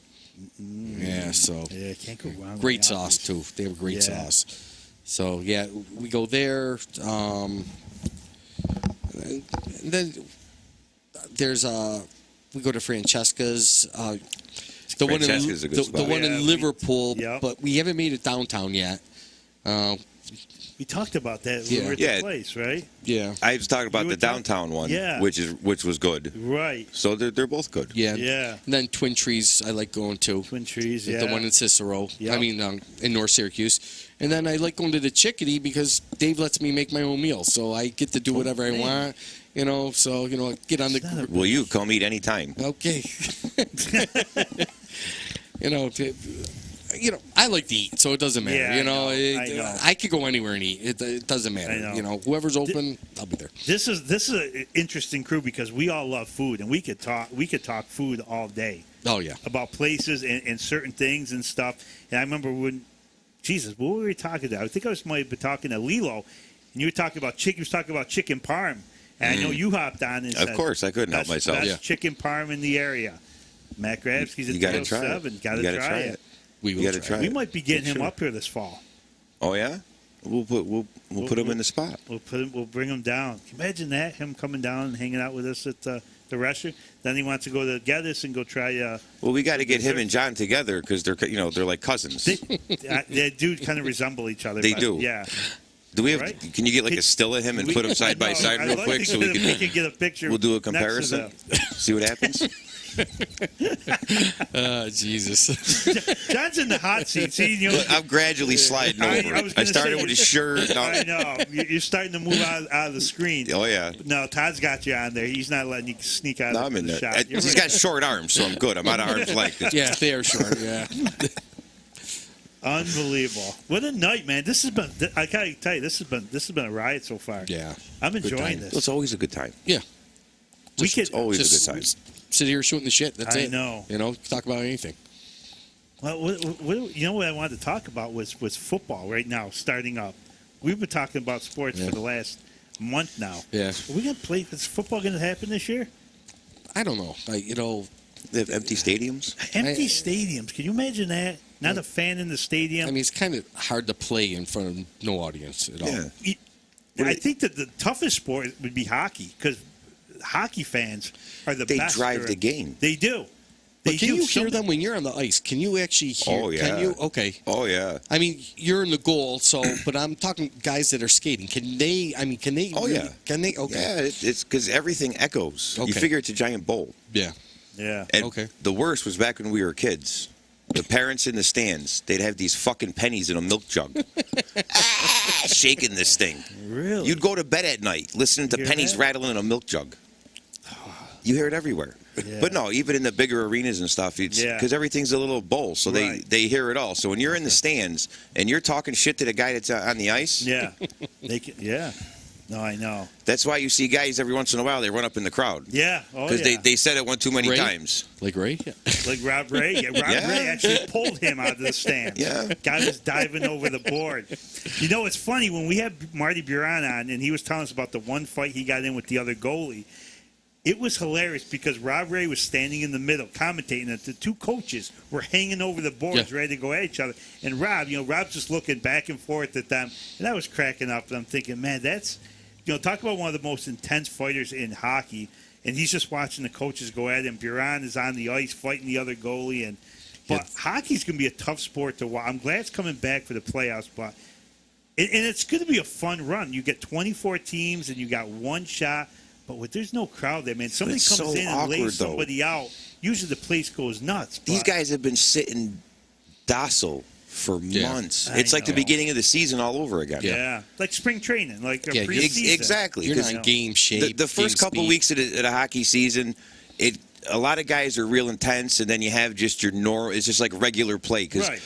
Yeah, so Yeah, can't go wrong. great with sauce Applebee's. too. They have great Yeah. sauce. So yeah, we go there. And then there's we go to Francesca's. The one in Francesca's a good the spot. one Yeah, in Liverpool, yeah. but we haven't made it downtown yet. We talked about that when Yeah. we were at Yeah. the place, right? Yeah, I was talking about You the were talking- downtown one, Yeah. which was good. Right. So they're both good. yeah, Yeah. And then Twin Trees, I like going to. Twin Trees, The yeah. one in Cicero. Yep. I mean, in North Syracuse. And then I like going to the Chickadee because Dave lets me make my own meals, so I get to do whatever I want. So get on It's not the. a- Will you come eat anytime? Okay. I like to eat, so it doesn't matter. Yeah, I know. I could go anywhere and eat. It doesn't matter. I know. Whoever's open, I'll be there. This is an interesting crew because we all love food, and we could talk food all day Oh yeah. about places and certain things and stuff. And I remember when, Jesus, what were we talking about? I think might have been talking to Lilo, and you were talking about chicken. You was talking about chicken parm, and I know you hopped on and Of said, course, I couldn't help myself. Best Yeah. chicken parm in the area. Matt Grabsky's at You gotta try 207. it. Got to You gotta try it. We will You gotta try We it. might be getting For him sure. up here this fall. Oh yeah, we'll put him in the spot. We'll bring him down. Can you imagine that? Him coming down and hanging out with us at the restaurant. Then he wants to go to Geddes and go try. Well, we got to get him and John together because they're like cousins. They do kind of resemble each other. They but- do. Yeah. Do we have? Right. Can you get like a still of him and put them side by side real quick so we can can? get a picture. We'll do a next to comparison. them. See what happens. Jesus. John's in the hot seat. See, Look, I'm gradually sliding I over. was I gonna started say- with his shirt. I No. know you're starting to move out of the screen. Oh yeah. No, Todd's got you on there. He's not letting you sneak out No, of I'm the in there. shot. You're He's right. got short arms, so I'm good. I'm out of arm's length. Yeah, they are short. Yeah. Unbelievable! What a night, man! This has been. I gotta tell you, this has been a riot so far. Yeah. I'm Good enjoying time. this. It's always a good time. Yeah. We It's could. always Just a good time. sit here shooting the shit. That's I it. know. Talk about anything. Well, what I wanted to talk about was football right now, starting up. We've been talking about sports for the last month now. Yeah. Are we gonna play? Is football gonna happen this year? I don't know. They have empty stadiums. Empty stadiums. Can you imagine that? Not a fan in the stadium. I mean, it's kind of hard to play in front of no audience at all. Yeah. I think that the toughest sport would be hockey because hockey fans are the They best. drive the game. They do. But They can do. you hear Some- them when you're on the ice? Can you actually hear? Oh, yeah. Can you? Okay. Oh yeah. I mean, you're in the goal, so. But I'm talking guys that are skating. Can they? I mean, can they? Oh, really, yeah. Can they? Okay. Yeah, it's because everything echoes. You Okay. figure it's a giant bowl. Yeah. Yeah. And Okay. the worst was back when we were kids. The parents in the stands, they'd have these fucking pennies in a milk jug. Shaking this thing. Really? You'd go to bed at night listening to Hear pennies that? rattling in a milk jug. You hear it everywhere. Yeah. But no, even in the bigger arenas and stuff, it's Yeah. because everything's a little bowl, so Right. they hear it all. So when you're in the stands and you're talking shit to the guy that's on the ice, Yeah. Yeah. No, I know. that's why you see guys every once in a while they run up in the crowd Yeah. Oh, because yeah. they said it one too many Ray? times. Like Ray? Yeah. Like Rob Ray. Yeah, Rob Yeah. Ray actually pulled him out of the stands. Yeah. Guy was diving over the board. You know, it's funny when we had Marty Buron on, and he was telling us about the one fight he got in with the other goalie. It was hilarious because Rob Ray was standing in the middle, commentating, and the two coaches were hanging over the boards, Yeah. ready to go at each other. And Rob's just looking back and forth at them, and I was cracking up. And I'm thinking, man, that's, talk about one of the most intense fighters in hockey. And he's just watching the coaches go at him. Buron is on the ice fighting the other goalie, but hockey's going to be a tough sport to watch. I'm glad it's coming back for the playoffs, but and it's going to be a fun run. You get 24 teams, and you got one shot. But there's no crowd there, man. Somebody It's comes so in and awkward, lays though. somebody out. Usually the place goes nuts. These but- guys have been sitting docile for Yeah. months. I It's like the know. beginning of the season all over again. Yeah. Like spring training, like a Yeah, preseason. Exactly. You're 'cause not in game shape. the first game couple speed. weeks of the hockey season, a lot of guys are real intense, and then you have just your normal. It's just like regular play because Right.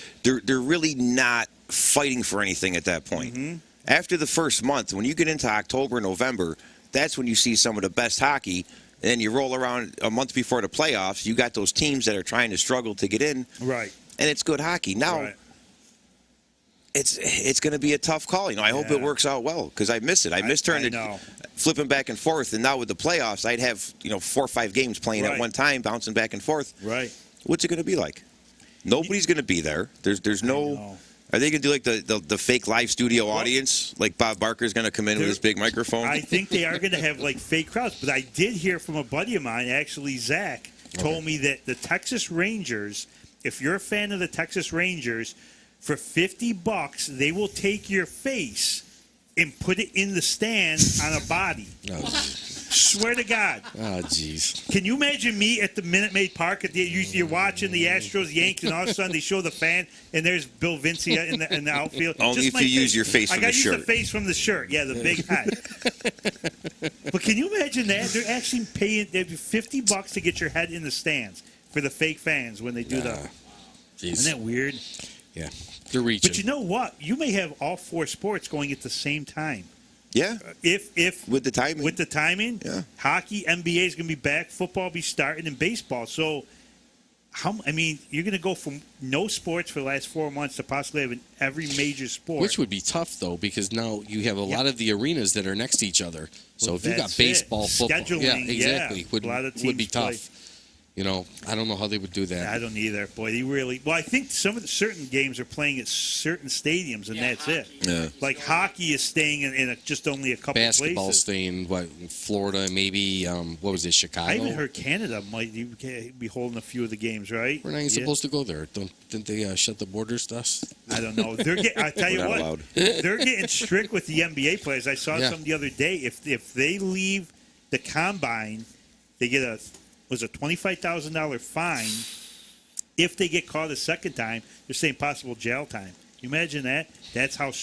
they're really not fighting for anything at that point. Mm-hmm. After the first month, when you get into October, November, that's when you see some of the best hockey. And then you roll around a month before the playoffs, you got those teams that are trying to struggle to get in, Right. and it's good hockey. Now, Right. it's going to be a tough call. I hope Yeah. it works out well because I miss it. I miss turning know. flipping back and forth, and now with the playoffs, I'd have 4 or 5 games playing Right. at one time, bouncing back and forth. Right. What's it going to be like? Nobody's going to be there. There's no. know. Are they going to do like the fake live studio audience? Like Bob Barker's going to come in with his big microphone? I think they are going to have like fake crowds, but I did hear from a buddy of mine, actually Zach, told me that the Texas Rangers, if you're a fan of the Texas Rangers, for $50, they will take your face and put it in the stands on a body. Oh, Swear to God. jeez. Can you imagine me at the Minute Maid Park? You're watching the Astros, Yankees, and all of a sudden they show the fan, and there's Bill Vinci in the outfield. Only Just if my you use your face I from got the to use shirt. the face from the shirt. Yeah, the big hat. But can you imagine that? They're actually paying $50 to get your head in the stands for the fake fans when they do that. Jeez. Isn't that weird? Yeah. They're reaching. But you know what? You may have all 4 sports going at the same time. Yeah, If with the timing. With the timing, Yeah. hockey, NBA is going to be back, football will be starting, and baseball. So, you're going to go from no sports for the last 4 months to possibly having every major sport. Which would be tough, though, because now you have a lot of the arenas that are next to each other. So Well, if you got that's baseball, it. football, Scheduling, yeah, exactly, yeah. would A lot of would be teams tough. play. I don't know how they would do that. I don't either. Boy, they really. Well, I think some of the certain games are playing at certain stadiums, and that's it. Yeah. Like hockey is staying in just only a couple Basketball places. staying in Florida, maybe what was it, Chicago? I even heard Canada might be holding a few of the games, right? We're not even Yeah. supposed to go there. Didn't they shut the borders to us? I don't know. I tell you We're not what, allowed. they're getting strict with the NBA players. I saw Yeah. some the other day. If they leave the combine, they get a $25,000 fine. If they get caught a second time, they're saying possible jail time. You imagine that? That's how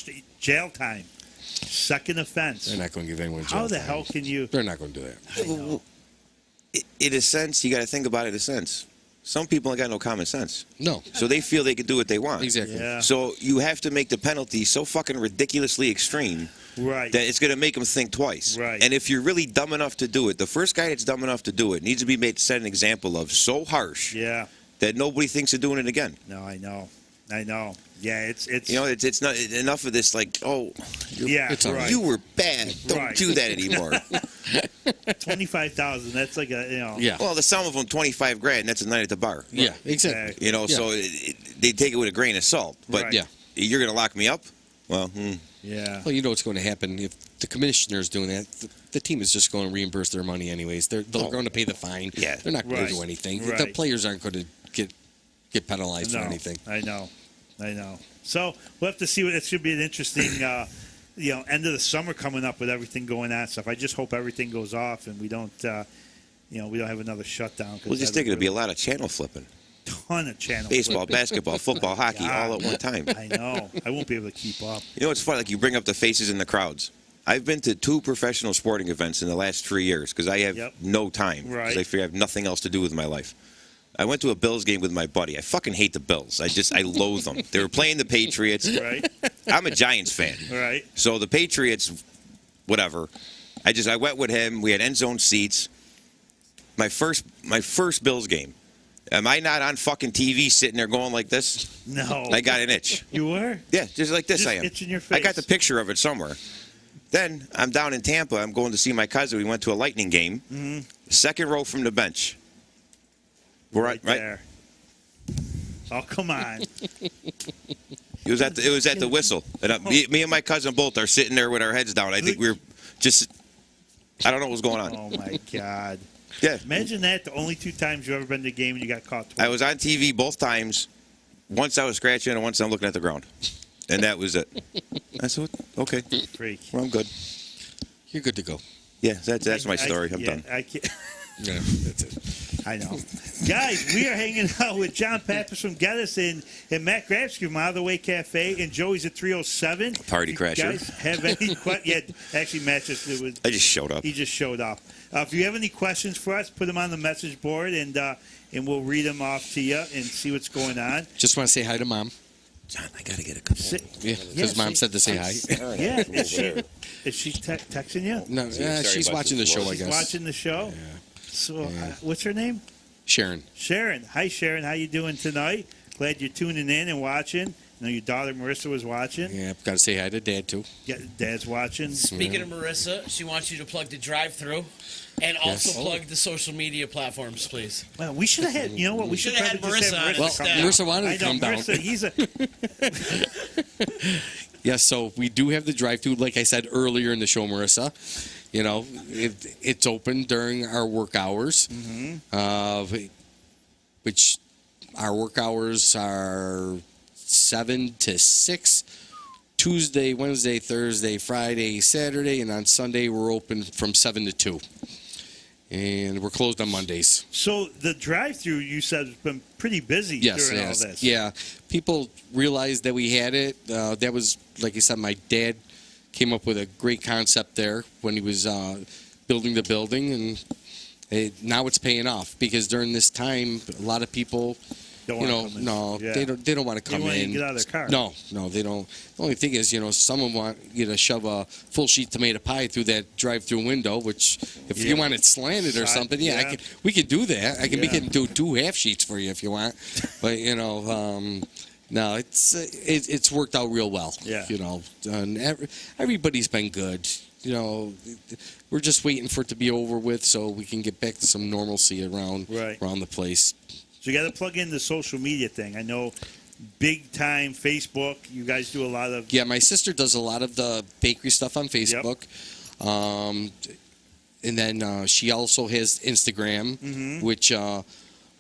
jail time. Second offense. They're not going to give anyone jail How the time. hell can you? They're not going to do that. I know. In a sense, you got to think about it in a sense. Some people ain't got no common sense. No, So they feel they can do what they want. exactly. Yeah. So you have to make the penalty so fucking ridiculously extreme Right. that it's going to make them think twice. Right. And if you're really dumb enough to do it, the first guy that's dumb enough to do it needs to be made set an example of so harsh Yeah. that nobody thinks of doing it again. No, I know. Yeah, it's It's not enough of this like, oh, yeah, it's all right. you were bad. Don't Right. do that anymore. 25,000. That's like a Yeah. Well, the sum of them $25,000, and that's a night at the bar. Yeah, exactly. You know, Yeah. so they take it with a grain of salt. But Right. Yeah. you're going to lock me up? Well, Yeah. Well, you know what's going to happen if the commissioner's doing that. The team is just going to reimburse their money anyways. They're going to pay the fine. Yeah. They're not going Right. to do anything. The Right. players aren't going to get penalized No, for anything. I know. So we'll have to see. It should be an interesting, end of the summer coming up with everything going on and stuff. I just hope everything goes off and we don't, we don't have another shutdown. we'll just think it'll be a lot of channel flipping. ton of channels. Baseball, basketball, football, hockey, God. all at one time. I know. I won't be able to keep up. You know what's funny? Like you bring up the faces in the crowds. I've been to 2 professional sporting events in the last 3 years because I have Yep. no time. Because Right. I figure I have nothing else to do with my life. I went to a Bills game with my buddy. I fucking hate the Bills. I loathe them. They were playing the Patriots. Right. I'm a Giants fan. Right. So the Patriots, whatever. I went with him. We had end zone seats. My first Bills game. Am I not on fucking TV sitting there going like this? No. I got an itch. You were? Yeah, just like this Just I am. itch in your I got face. the picture of it somewhere. Then I'm down in Tampa. I'm going to see my cousin. We went to a Lightning game. Mm-hmm. Second row from the bench. We're Right right. there. Oh, come on. It was at the Whistle. And me and my cousin both are sitting there with our heads down. I think we were just. I don't know what was going on. Oh, my God. Yeah. Imagine that, the only 2 times you've ever been to a game and you got caught twice. I was on TV both times. Once I was scratching and once I'm looking at the ground. And that was it. I said, okay, Freak. well, I'm good. You're good to go. Yeah, that's my story. I'm yeah, done. I can't. Yeah, that's it. I know. Guys, we are hanging out with John Pappas from Geddes and Matt Grabsky from Out of the Way Cafe, and Joey's at 307. Party You crasher. guys have any questions? Yeah, actually, Matt I just showed up. he just showed up. If you have any questions for us, put them on the message board, and we'll read them off to you and see what's going on. Just want to say hi to Mom. John, I got to get a couple. Yeah, because Mom said to say hi. Yeah, is she texting you? No, Sorry she's about watching the this, show, Lord. I She's guess. watching the show. So, what's her name? Sharon. Sharon. Hi, Sharon. How you doing tonight? Glad you're tuning in and watching. I know your daughter Marissa was watching. Yeah, got to say hi to Dad, too. Yeah, Dad's watching. Speaking of Marissa, she wants you to plug the drive-through and also plug the social media platforms, please. Well, we should have had. You know what? We should Should've have had just Marissa on it. Well, come Yeah. Marissa wanted I to know come down. Marissa. He's a. Yes, so we do have the drive-through, like I said earlier in the show, Marissa. You know, it's open during our work hours, which our work hours are 7 to 6, Tuesday, Wednesday, Thursday, Friday, Saturday, and on Sunday we're open from 7 to 2. And we're closed on Mondays. So the drive-through you said has been pretty busy Yes, during yes. all this. Yeah. People realized that we had it. That was, like I said, my dad came up with a great concept there when he was building the building, and now it's paying off because during this time, a lot of people, Don't you wanna know, come in. no, Yeah. they don't want to come wanna in. get out of their car. No, they don't. The only thing is, someone want you to shove a full sheet tomato pie through that drive-through window, which if you want it slanted or Side, something, yeah. we could do that. I can make Yeah. it into 2 half sheets for you if you want, but no, it's worked out real well. Yeah. And everybody's been good. We're just waiting for it to be over with so we can get back to some normalcy around the place. So you got to plug in the social media thing. I know, big time Facebook. You guys do a lot of. Yeah, my sister does a lot of the bakery stuff on Facebook. And then she also has Instagram, which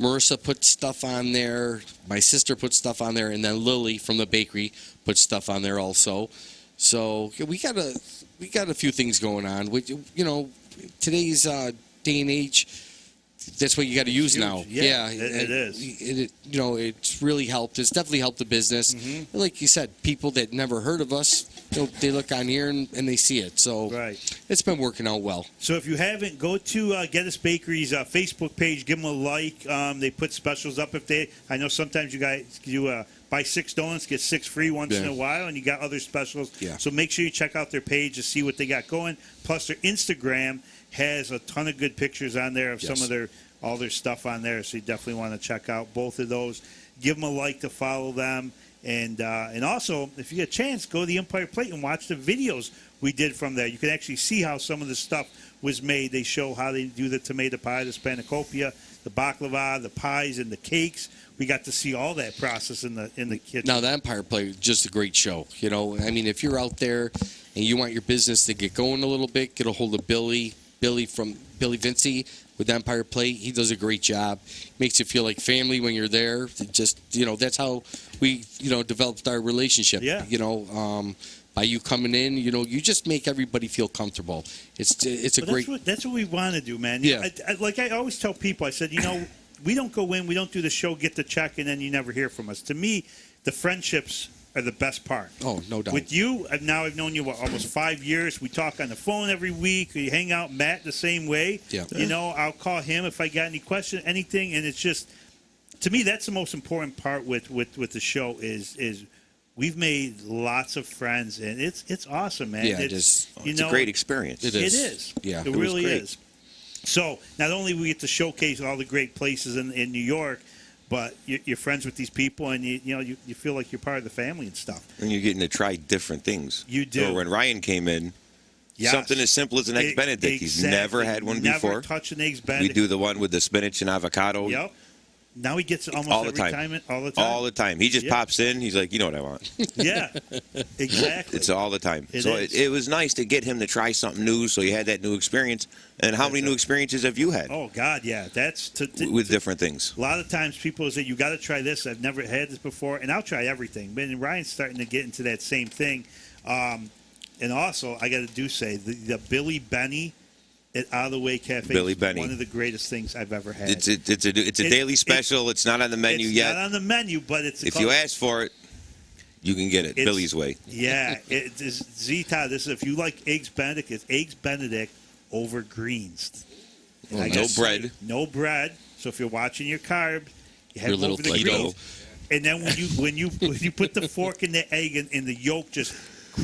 Marissa puts stuff on there. My sister puts stuff on there, and then Lily from the bakery puts stuff on there also. So yeah, we got a few things going on. Today's day and age, that's what you got to use huge. now. Yeah, it is. It's really helped. It's definitely helped the business. And like you said, people that never heard of us, they look on here and they see it. So it's been working out well. So if you haven't, go to Geddes Bakery's Facebook page. Give them a like. They put specials up. I know sometimes you guys do buy 6 donuts, get 6 free once in a while, and you got other specials. Yeah. So make sure you check out their page to see what they got going. Plus, their Instagram has a ton of good pictures on there of some of all their stuff on there. So you definitely want to check out both of those. Give them a like to follow them. And also, if you get a chance, go to the Empire Plate and watch the videos we did from there. You can actually see how some of the stuff was made. They show how they do the tomato pie, the spanakopita, the baklava, the pies, and the cakes. We got to see all that process in the kitchen. Now, the Empire Plate is just a great show. If you're out there and you want your business to get going a little bit, get a hold of Billy Vinci with Empire Plate. He does a great job. Makes you feel like family when you're there. That's how we, developed our relationship. Yeah. By you coming in, you just make everybody feel comfortable. It's a great. That's what we want to do, man. Yeah. I always tell people, I said, we don't go in, we don't do the show, get the check, and then you never hear from us. To me, the friendships are the best part. Oh, no doubt. With you, now I've known you almost 5 years. We talk on the phone every week. We hang out. Matt the same way. Yeah. You know, I'll call him if I got any question, anything, and it's just, to me, that's the most important part with the show is we've made lots of friends, and it's awesome, man. Yeah, it's It's a great experience. It It is. is. Yeah. It It was really great. is. So not only we get to showcase all the great places in New York, but you're friends with these people, and you feel like you're part of the family and stuff. And you're getting to try different things. You do. So when Ryan came in, Yes. something as simple as an eggs Benedict. He's never had one before. Never touched an eggs We Benedict. do the one with the spinach and avocado. Yep. Now he gets it almost All the every time. time. All the time. All the time. He just Yeah. pops in. He's like, you know what I want. Yeah. Exactly. It's all the time. It So is. it was nice to get him to try something new, so he had that new experience. And how many new experiences have you had Oh God, yeah. That's with different things? a lot of times people say you got to try this. I've never had this before, and I'll try everything. But Ryan's starting to get into that same thing. And also, I got to say the Billy Benny at Out of the Way Cafe. Billy is Benny. one of the greatest things I've ever had. It's a daily special. It's not on the menu it's yet. not on the menu, but it's If you ask for it, you can get it. It's- Billy's way. Yeah, it is Zita. This is if you like eggs Benedict, it's eggs Benedict over greens. Oh, I no gotta say, bread. no bread. So if you're watching your carb, you have Your them little over the keto. greens. And then when you put the fork in the egg and the yolk just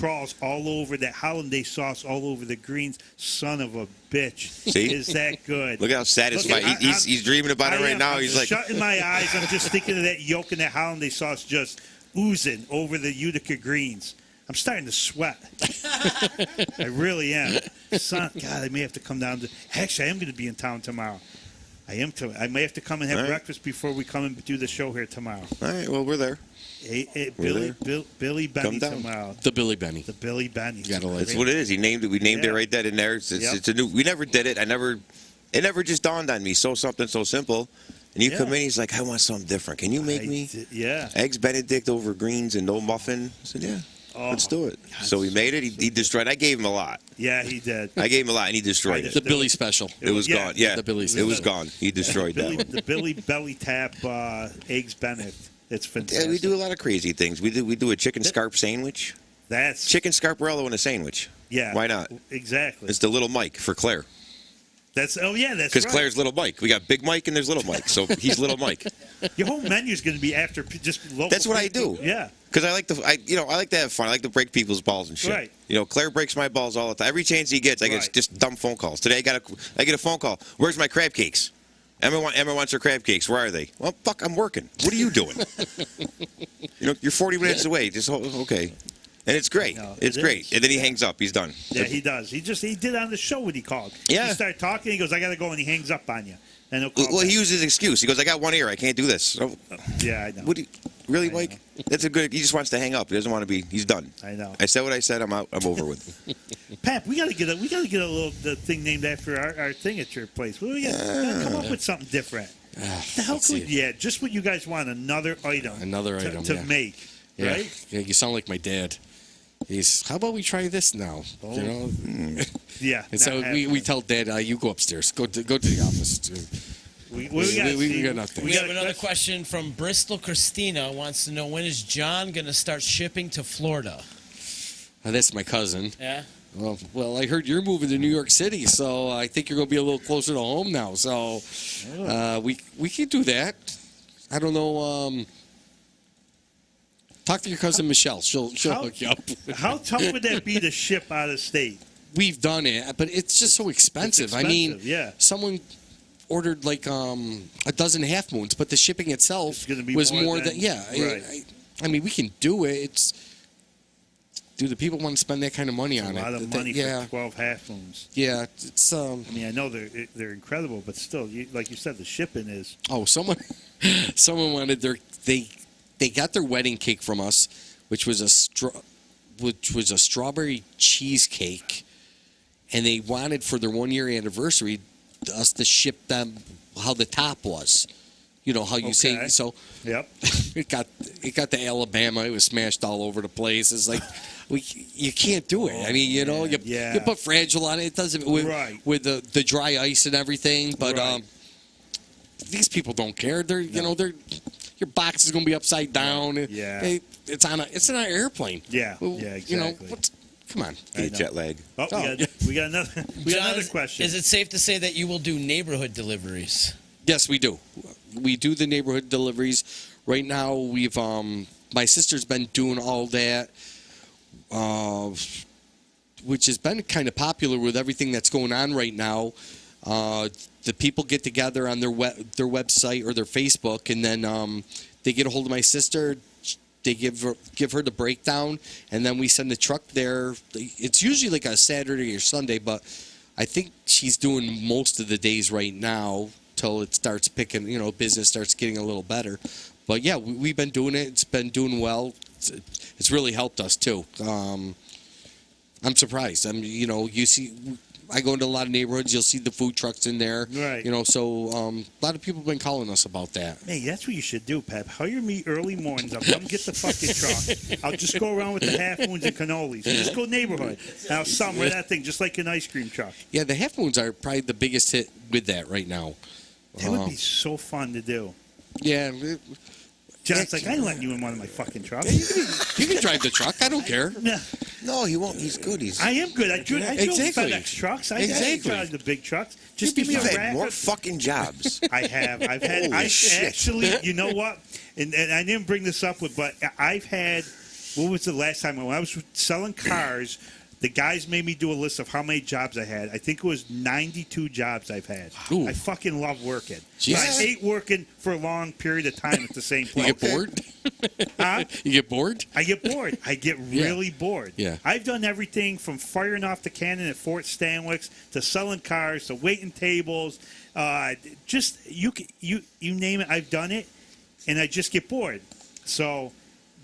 crawls all over that hollandaise sauce all over the greens. Son of a bitch! See? Is that good? Look how satisfied. Look, He's dreaming about it right now. I'm He's like, shutting my eyes. I'm just thinking of that yolk and that hollandaise sauce just oozing over the Utica greens. I'm starting to sweat. I really am. Son, God, I may have to come down to. Actually, I am going to be in town tomorrow. I may have to come and have All right. breakfast before we come and do the show here tomorrow. all right, well, we're there. Billy Benny Come down. tomorrow. The Billy Benny. The Billy Benny. You gotta like That's what it is. He named it. We named it Yeah. right then and there. It's Yep. a new. We never did it. It never just dawned on me. Something so simple. And you Yeah. come in, he's like, I want something different. Can you make me Yeah. eggs Benedict over greens and no muffin? I said, yeah, Oh, let's do it. So we made it. He destroyed. I gave him a lot. Yeah, he did. I gave him a lot, and he destroyed The it. Billy special. It was Yeah. gone. Yeah, The Billy's- it was gone. He destroyed that one. The Billy Belly Tap eggs Benedict. It's fantastic. Yeah, we do a lot of crazy things. We do a chicken scarp sandwich. That's Chicken scarparello in a sandwich. yeah. Why not? Exactly. It's the little Mike for Claire. That's that's Because right. Claire's little Mike. We got Big Mike and there's little Mike. So he's little Mike. Your whole menu is going to be after just local. That's what I people. do. Yeah. Because I like to have fun. I like to break people's balls and shit. Right. Claire breaks my balls all the time. Every chance he gets, I get Right. just dumb phone calls. Today I get a phone call. Where's my crab cakes? Emma wants her crab cakes. Where are they? Well, fuck, I'm working. What are you doing? You're 40 minutes away. Just okay. And it's great. No, It's it great. is. And then he hangs up. He's done. Yeah, he does. He did on the show when he called. Yeah. You start talking, he goes, I got to go, and he hangs up on you. And he'll call Well, back. he used his excuse. He goes, I got one ear. I can't do this. Oh, Yeah, I know. what do you, really, I Mike? That's a good. He just wants to hang up. He doesn't want to be. He's done. I know. I said what I said. I'm out. I'm over with. Pap, we got to get a little the thing named after our thing at your place. What do we got? Gotta come up with something different. The hell let's could see. Yeah, just what you guys want. Another item. Another to, item, to yeah. make. Yeah. Right? Yeah, you sound like my dad. How about we try this now? Oh. You know? Yeah. And so not we happening. tell Dad, you go upstairs. Go to the office. We got, we Steve? got nothing. We got have a another question from Bristol Christina. Wants to know, when is John going to start shipping to Florida? That's my cousin. Yeah. Well, I heard you're moving to New York City, so I think you're going to be a little closer to home now. So we can do that. I don't know. Talk to your cousin Michelle. She'll hook you up. How tough would that be to ship out of state? We've done it, but it's just so expensive. I mean, expensive, yeah. someone ordered like a dozen half moons, but the shipping itself It's gonna be was more more than- than yeah. right. I mean, we can do it. Do the people want to spend that kind of money A on it? lot of That- money yeah, for 12 half moons. yeah. It's I mean, I know they're incredible, but still, like you said, the shipping is. Oh, someone wanted they got their wedding cake from us, which was a strawberry cheesecake, and they wanted for their 1 year anniversary us to ship them how the top was. You know how you say Okay. so. Yep. It got to Alabama. It was smashed all over the place. It's like you can't do it. I mean, you Yeah. put Fragile on it. It doesn't with, Right. with the dry ice and everything. But Right. these people don't care. They're you're your box is going to be upside down. Yeah. It's on an airplane. Yeah. Well, Yeah. You know, Exactly. come on. Get jet lag. Oh, we got another. We got John, another question. Is it safe to say that you will do neighborhood deliveries? Yes, we do. We do the neighborhood deliveries. Right now, we've my sister's been doing all that, which has been kind of popular with everything that's going on right now. The people get together on their website or their Facebook, and then they get a hold of my sister. They give her the breakdown, and then we send the truck there. It's usually like a Saturday or Sunday, but I think she's doing most of the days right now till it starts picking. Business starts getting a little better. But yeah, we've been doing it. It's been doing well. It's really helped us too. I'm surprised. You see, I go into a lot of neighborhoods. You'll see the food trucks in there. Right. So a lot of people have been calling us about that. Hey, that's what you should do, Pep. Hire me early mornings. I'll come get the fucking truck. I'll just go around with the half moons and cannolis. Just go neighborhood. And I'll sell them that thing just like an ice cream truck. Yeah, the half moons are probably the biggest hit with that right now. That would be so fun to do. Yeah. John's like, I ain't letting you in one of my fucking trucks. You can drive the truck. I don't care. No, No, he won't. He's good. I am good. I drove Exactly. FedEx trucks. I Exactly. drive the big trucks. Just You've give me a had rack. more of- fucking jobs. I have. I've had. Holy shit. Actually, you know what? And I didn't bring this up but I've had. What was the last time when I was selling cars? The guys made me do a list of how many jobs I had. I think it was 92 jobs I've had. Ooh. I fucking love working. Jesus. I hate working for a long period of time at the same place. You get bored? Huh? You get bored? I get bored. I get really bored. Yeah. I've done everything from firing off the cannon at Fort Stanwix to selling cars to waiting tables. Just you name it. I've done it, and I just get bored. So,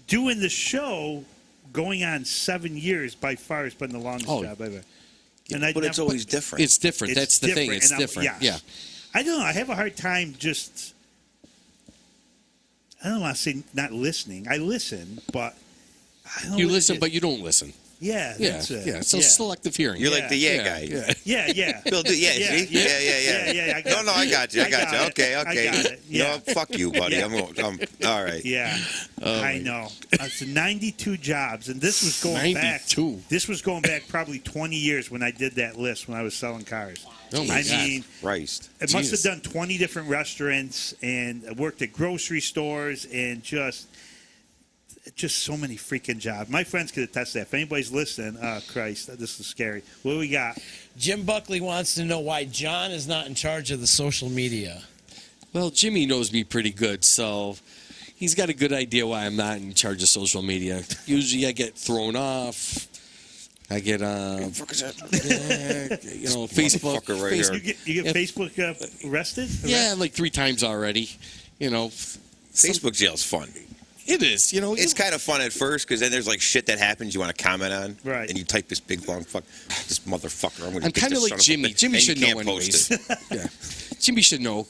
doing the show, going on 7 years by far has been the longest job ever. And But it's always different. It's different. That's the thing. It's different. Yeah. I don't know. I have a hard time just. I don't want to say not listening. I listen, but I don't know You what it listen, is. but you don't listen. Yeah, Yeah. that's it. Yeah. So selective hearing. You're like the guy. Yeah. Bill, Yeah, see? yeah, I got No, I got you. I got you. Okay. I got it. You know, Yeah. fuck you, buddy. Yeah. I'm all right. Yeah, I know. It's 92 jobs, and this was going 92. back. This was going back probably 20 years when I did that list when I was selling cars. Oh, my I God. mean, Christ. I must have Jesus. done 20 different restaurants and I worked at grocery stores and just so many freaking jobs. My friends could attest to that. If anybody's listening, oh, Christ, this is scary. What do we got? Jim Buckley wants to know why John is not in charge of the social media. Well, Jimmy knows me pretty good, so he's got a good idea why I'm not in charge of social media. Usually I get thrown off. I get, Fuck is that? Facebook. Motherfucker right here. You get Facebook arrested? Yeah, like 3 times already. Facebook jail's fun. It is. It's kind of fun at first because then there's like shit that happens you want to comment on. Right. And you type this big long fuck, this motherfucker. I'm kind of like Jimmy. Jimmy should know post anyways. it. Yeah, Jimmy should know.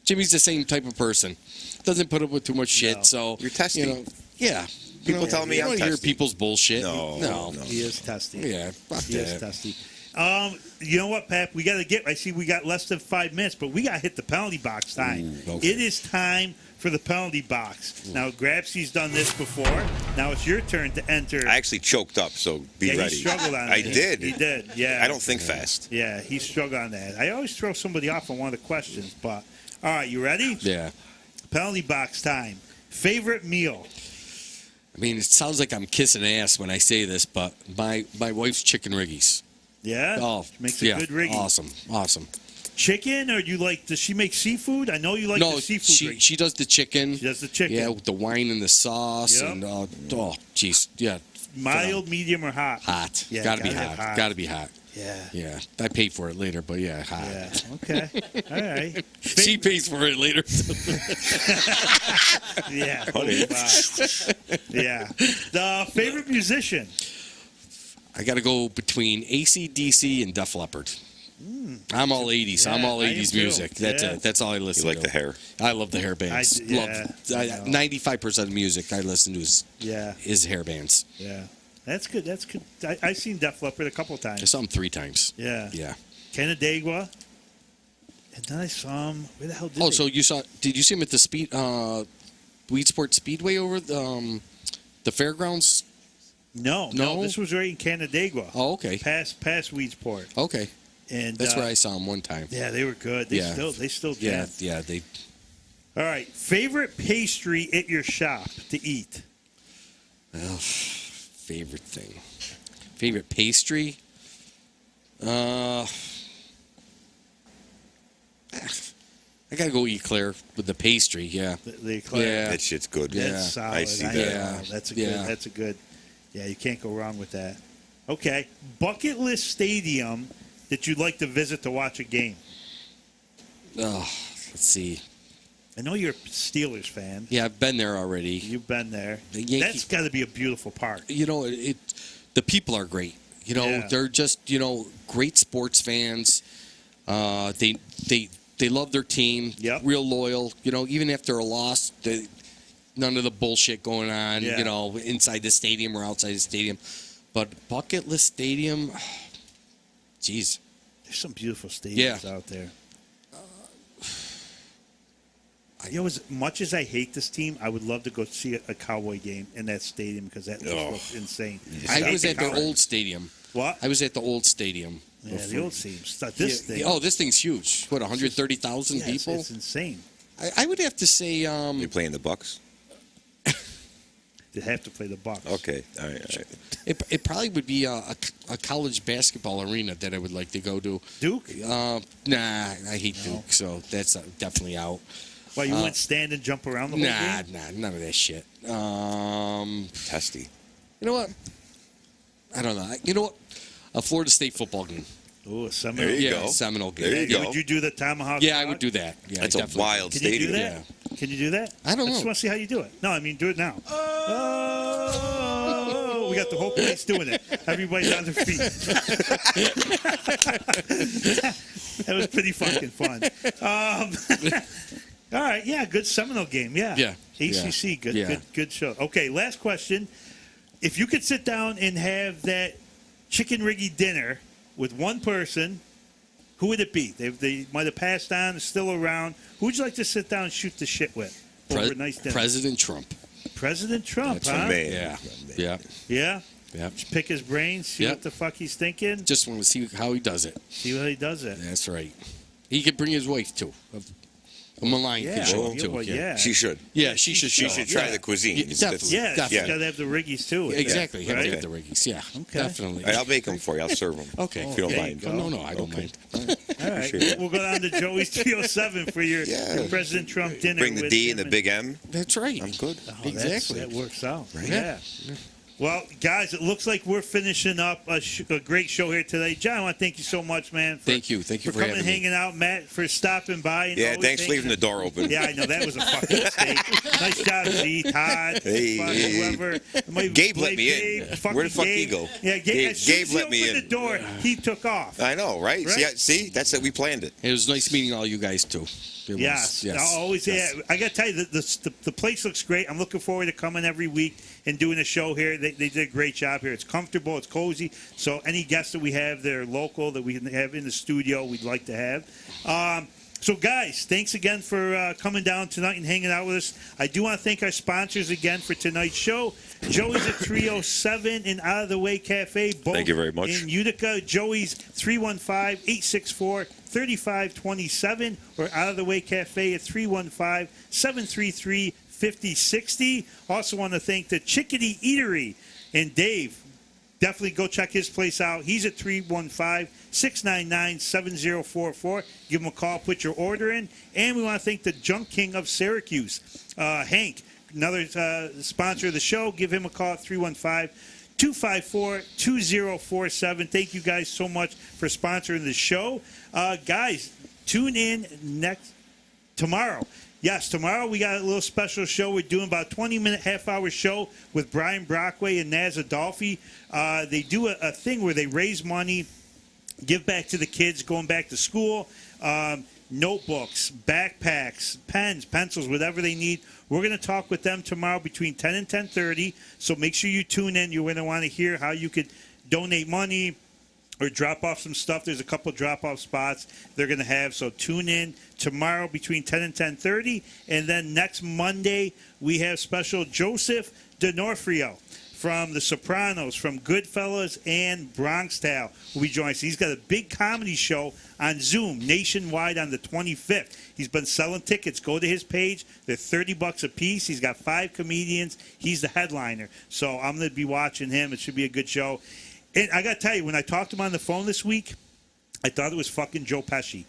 Jimmy's the same type of person. Doesn't put up with too much shit. No. So You're testy. Yeah. People tell me you I'm don't hear testy. people's bullshit. No. He is testy. Yeah. Fuck He is that. testy. You know what, Pap? We got to I see we got less than 5 minutes, but we got to hit the penalty box time. okay. It is time for the penalty box. Now, Grabsy's done this before. Now it's your turn to enter. I actually choked up, so be He ready. struggled on I it. did. He did, yeah. I don't think fast. Yeah, he struggled on that. I always throw somebody off on one of the questions, but all right, you ready? Yeah. Penalty box time. Favorite meal? I mean, it sounds like I'm kissing ass when I say this, but my wife's chicken riggies. Yeah? Oh, She makes yeah. a good riggy. Awesome. Chicken, or does she make seafood? I know you like No, the seafood. she does the chicken. She does the chicken. Yeah, with the wine and the sauce, Yep. and jeez, yeah, Mild, medium, or hot? hot. Yeah, gotta be gotta have hot. hot. Gotta be hot. Yeah. Yeah, I paid for it later, but yeah, hot. Yeah. Okay. All right. She pays for it later. Yeah. Yeah. The favorite musician? I got to go between AC/DC and Def Leppard. I'm all 80s. I'm Yeah, all I am 80s too. music. That's Yeah. it. That's all I You listen like to. the hair. I love the hair bands. I know. 95% of music I listen to Yeah. is hair bands. Yeah. That's good. That's good. I've seen Def Leppard a couple I times. saw them 3 times. Yeah. Yeah. Canandaigua. And then I saw him. Where the hell did Oh, they? so did you see him at the Weedsport Speedway over the fairgrounds? No, No? this was right in Canandaigua. Oh, okay. Past Weedsport. Okay. And That's where I saw them one time. Yeah, they were good. They Yeah. still Yeah, jam. yeah. They. All right, favorite pastry at your shop to eat? Oh, favorite thing. Favorite pastry? I gotta go eclair with the pastry. Yeah. The eclair. Yeah. That shit's good. Yeah. That's solid. I see know. that. Yeah. That's a Yeah. good. That's a good. Yeah, you can't go wrong with that. Okay, bucket list stadium that you'd like to visit to watch a game. Oh, let's see. I know you're a Steelers fan. Yeah, I've been there already. You've been there. The Yankee- That's got to be a beautiful park. You know, the people are great. You know, Yeah. they're just great sports fans. They love their team. Yep. Real loyal. Even after a loss, none of the bullshit going on. Yeah. Inside the stadium or outside the stadium. But bucket list stadium, jeez. There's some beautiful stadiums out there. As much as I hate this team, I would love to go see a Cowboy game in that stadium because that just looks insane. I was at the Cowboys. old stadium. What? I was at the old stadium. Yeah, the old stadium. Yeah, Thing. Oh, this thing's huge. What, 130,000 Yeah, people? It's insane. I would have to say. You're playing the Bucks? They have to play the Bucks. Okay. All right. It probably would be a college basketball arena that I would like to go to. Duke? Nah, I hate Duke, so that's definitely out. Why, you wouldn't stand and jump around the whole game? Nah, none of that shit. Testy. You know what? I don't know. You know what? A Florida State football game. Oh, a Seminole. There you Yeah, go. Seminole game. There you Yeah, go. would you do the tomahawk? Yeah, I rock? would do that. Yeah, That's a definitely. wild Can you do stadium. that? Can you do that? I don't I just know. want to see how you do it. No, I mean, do it now. Oh, we got the whole place doing it. Everybody's on their feet. That was pretty fucking fun. All right, yeah, good Seminole game. Yeah. Yeah. ACC, good, Yeah. good show. Okay, last question. If you could sit down and have that chicken riggy dinner with one person, who would it be? They might have passed on, still around. Who would you like to sit down and shoot the shit with over a nice dinner? President Trump. President Trump, That's huh? Man. Yeah. Yeah. Yeah? Yeah. Just pick his brain, see Yep. what the fuck he's thinking, Just want to see how he does it. see how he does it. That's right. He could bring his wife too. A Malign Yeah, could show up yeah, too. well, yeah. She should. Yeah, she should show She should up. try Yeah. the cuisine. Yeah, It's- definitely. Yeah, Definitely. you got to have the riggies too. with Exactly. that, Have right? to have the riggies. Yeah. Okay. Definitely. All right, I'll make them for you. I'll serve them. Okay. If you don't Okay. mind. No, I don't mind. All right, Appreciate it. we'll go down to Joey's 307 for your Yeah. President Trump dinner. Bring the with D him and the big M. That's right. I'm good. Oh, Exactly. That works out. Right. Yeah. Well, guys, it looks like we're finishing up a great show here today. John, I want to thank you so much, man. Thank you. Thank you for coming and having me. hanging out. Matt, for stopping by. And Yeah, always thanks for leaving the door open. Yeah, I know. That was a fucking mistake. Nice job, Z, Todd, Hey, fuck, hey. whoever. Gabe let me in. Gabe, fucking Where the fuck Gabe. he go? Yeah, Gabe- as soon Gabe as he let me opened in. the door, he took off. I know, right? Right? See, that's it. We planned it. It was nice meeting all you guys too. It was. Yes, Yes. always. Yes. Yeah, I got to tell you, the place looks great. I'm looking forward to coming every week and doing a show here. They did a great job here. It's comfortable, it's cozy. So any guests that we have that are local that we can have in the studio, we'd like to have. So, guys, thanks again for coming down tonight and hanging out with us. I do want to thank our sponsors again for tonight's show. Joey's at 307 in Out of the Way Cafe. Both Thank you very much. in Utica. Joey's 315-864-3527 or Out of the Way Cafe at 315-733-5060. Also want to thank the Chickadee Eatery and Dave. Definitely go check his place out. He's at 315-699-7044. Give him a call, put your order in. And we want to thank the Junk King of Syracuse, Hank, another sponsor of the show. Give him a call at 315-254-2047. Thank you guys so much for sponsoring the show. Guys, tune in tomorrow. Yes, tomorrow we got a little special show. We're doing about a 20-minute, half-hour show with Brian Brockway and Naz Adolfi. They do a thing where they raise money, give back to the kids going back to school, notebooks, backpacks, pens, pencils, whatever they need. We're going to talk with them tomorrow between 10 and 10:30, so make sure you tune in. You're going to want to hear how you could donate money, or drop off some stuff. There's a couple drop-off spots they're going to have, so tune in tomorrow between 10 and 10:30, and then next Monday we have special Joseph D'Onofrio from The Sopranos, from Goodfellas, and Bronx Tale will be joining us. He's got a big comedy show on Zoom nationwide on the 25th. He's been selling tickets. Go to his page. They're $30 a piece. He's got 5 comedians. He's the headliner. So I'm going to be watching him. It should be a good show. And I got to tell you, when I talked to him on the phone this week, I thought it was fucking Joe Pesci.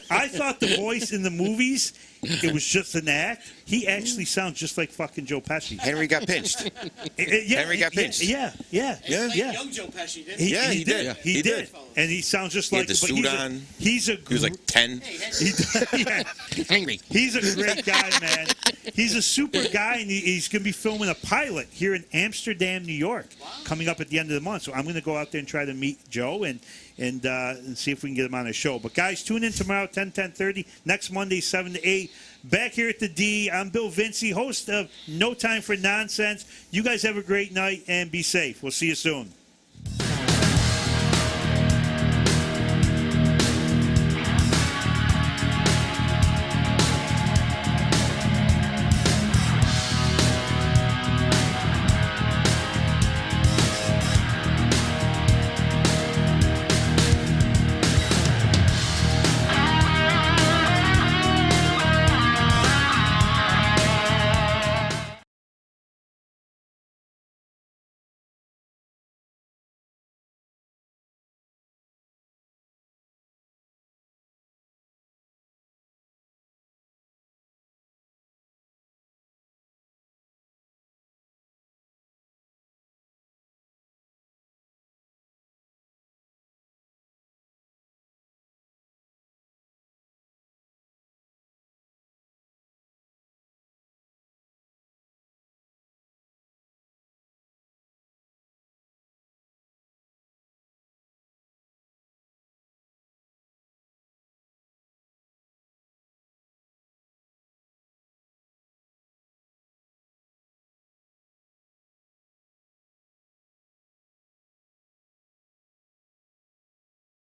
I thought the voice in the movies, it was just an act. He actually sounds just like fucking Joe Pesci. Henry got pinched. Henry got pinched. Yeah. Young Joe Pesci, didn't he? He did. He did. And he sounds just He like had the but suit on. He was like 10. Angry. He's a great guy, man. He's a super guy, and he's going to be filming a pilot here in Amsterdam, New York, coming up at the end of the month. So I'm going to go out there and try to meet Joe and see if we can get him on the show. But guys, tune in tomorrow, 10:30. Next Monday, 7 to 8. Back here at the D. I'm Bill Vincey, host of No Time for Nonsense. You guys have a great night and be safe. We'll see you soon.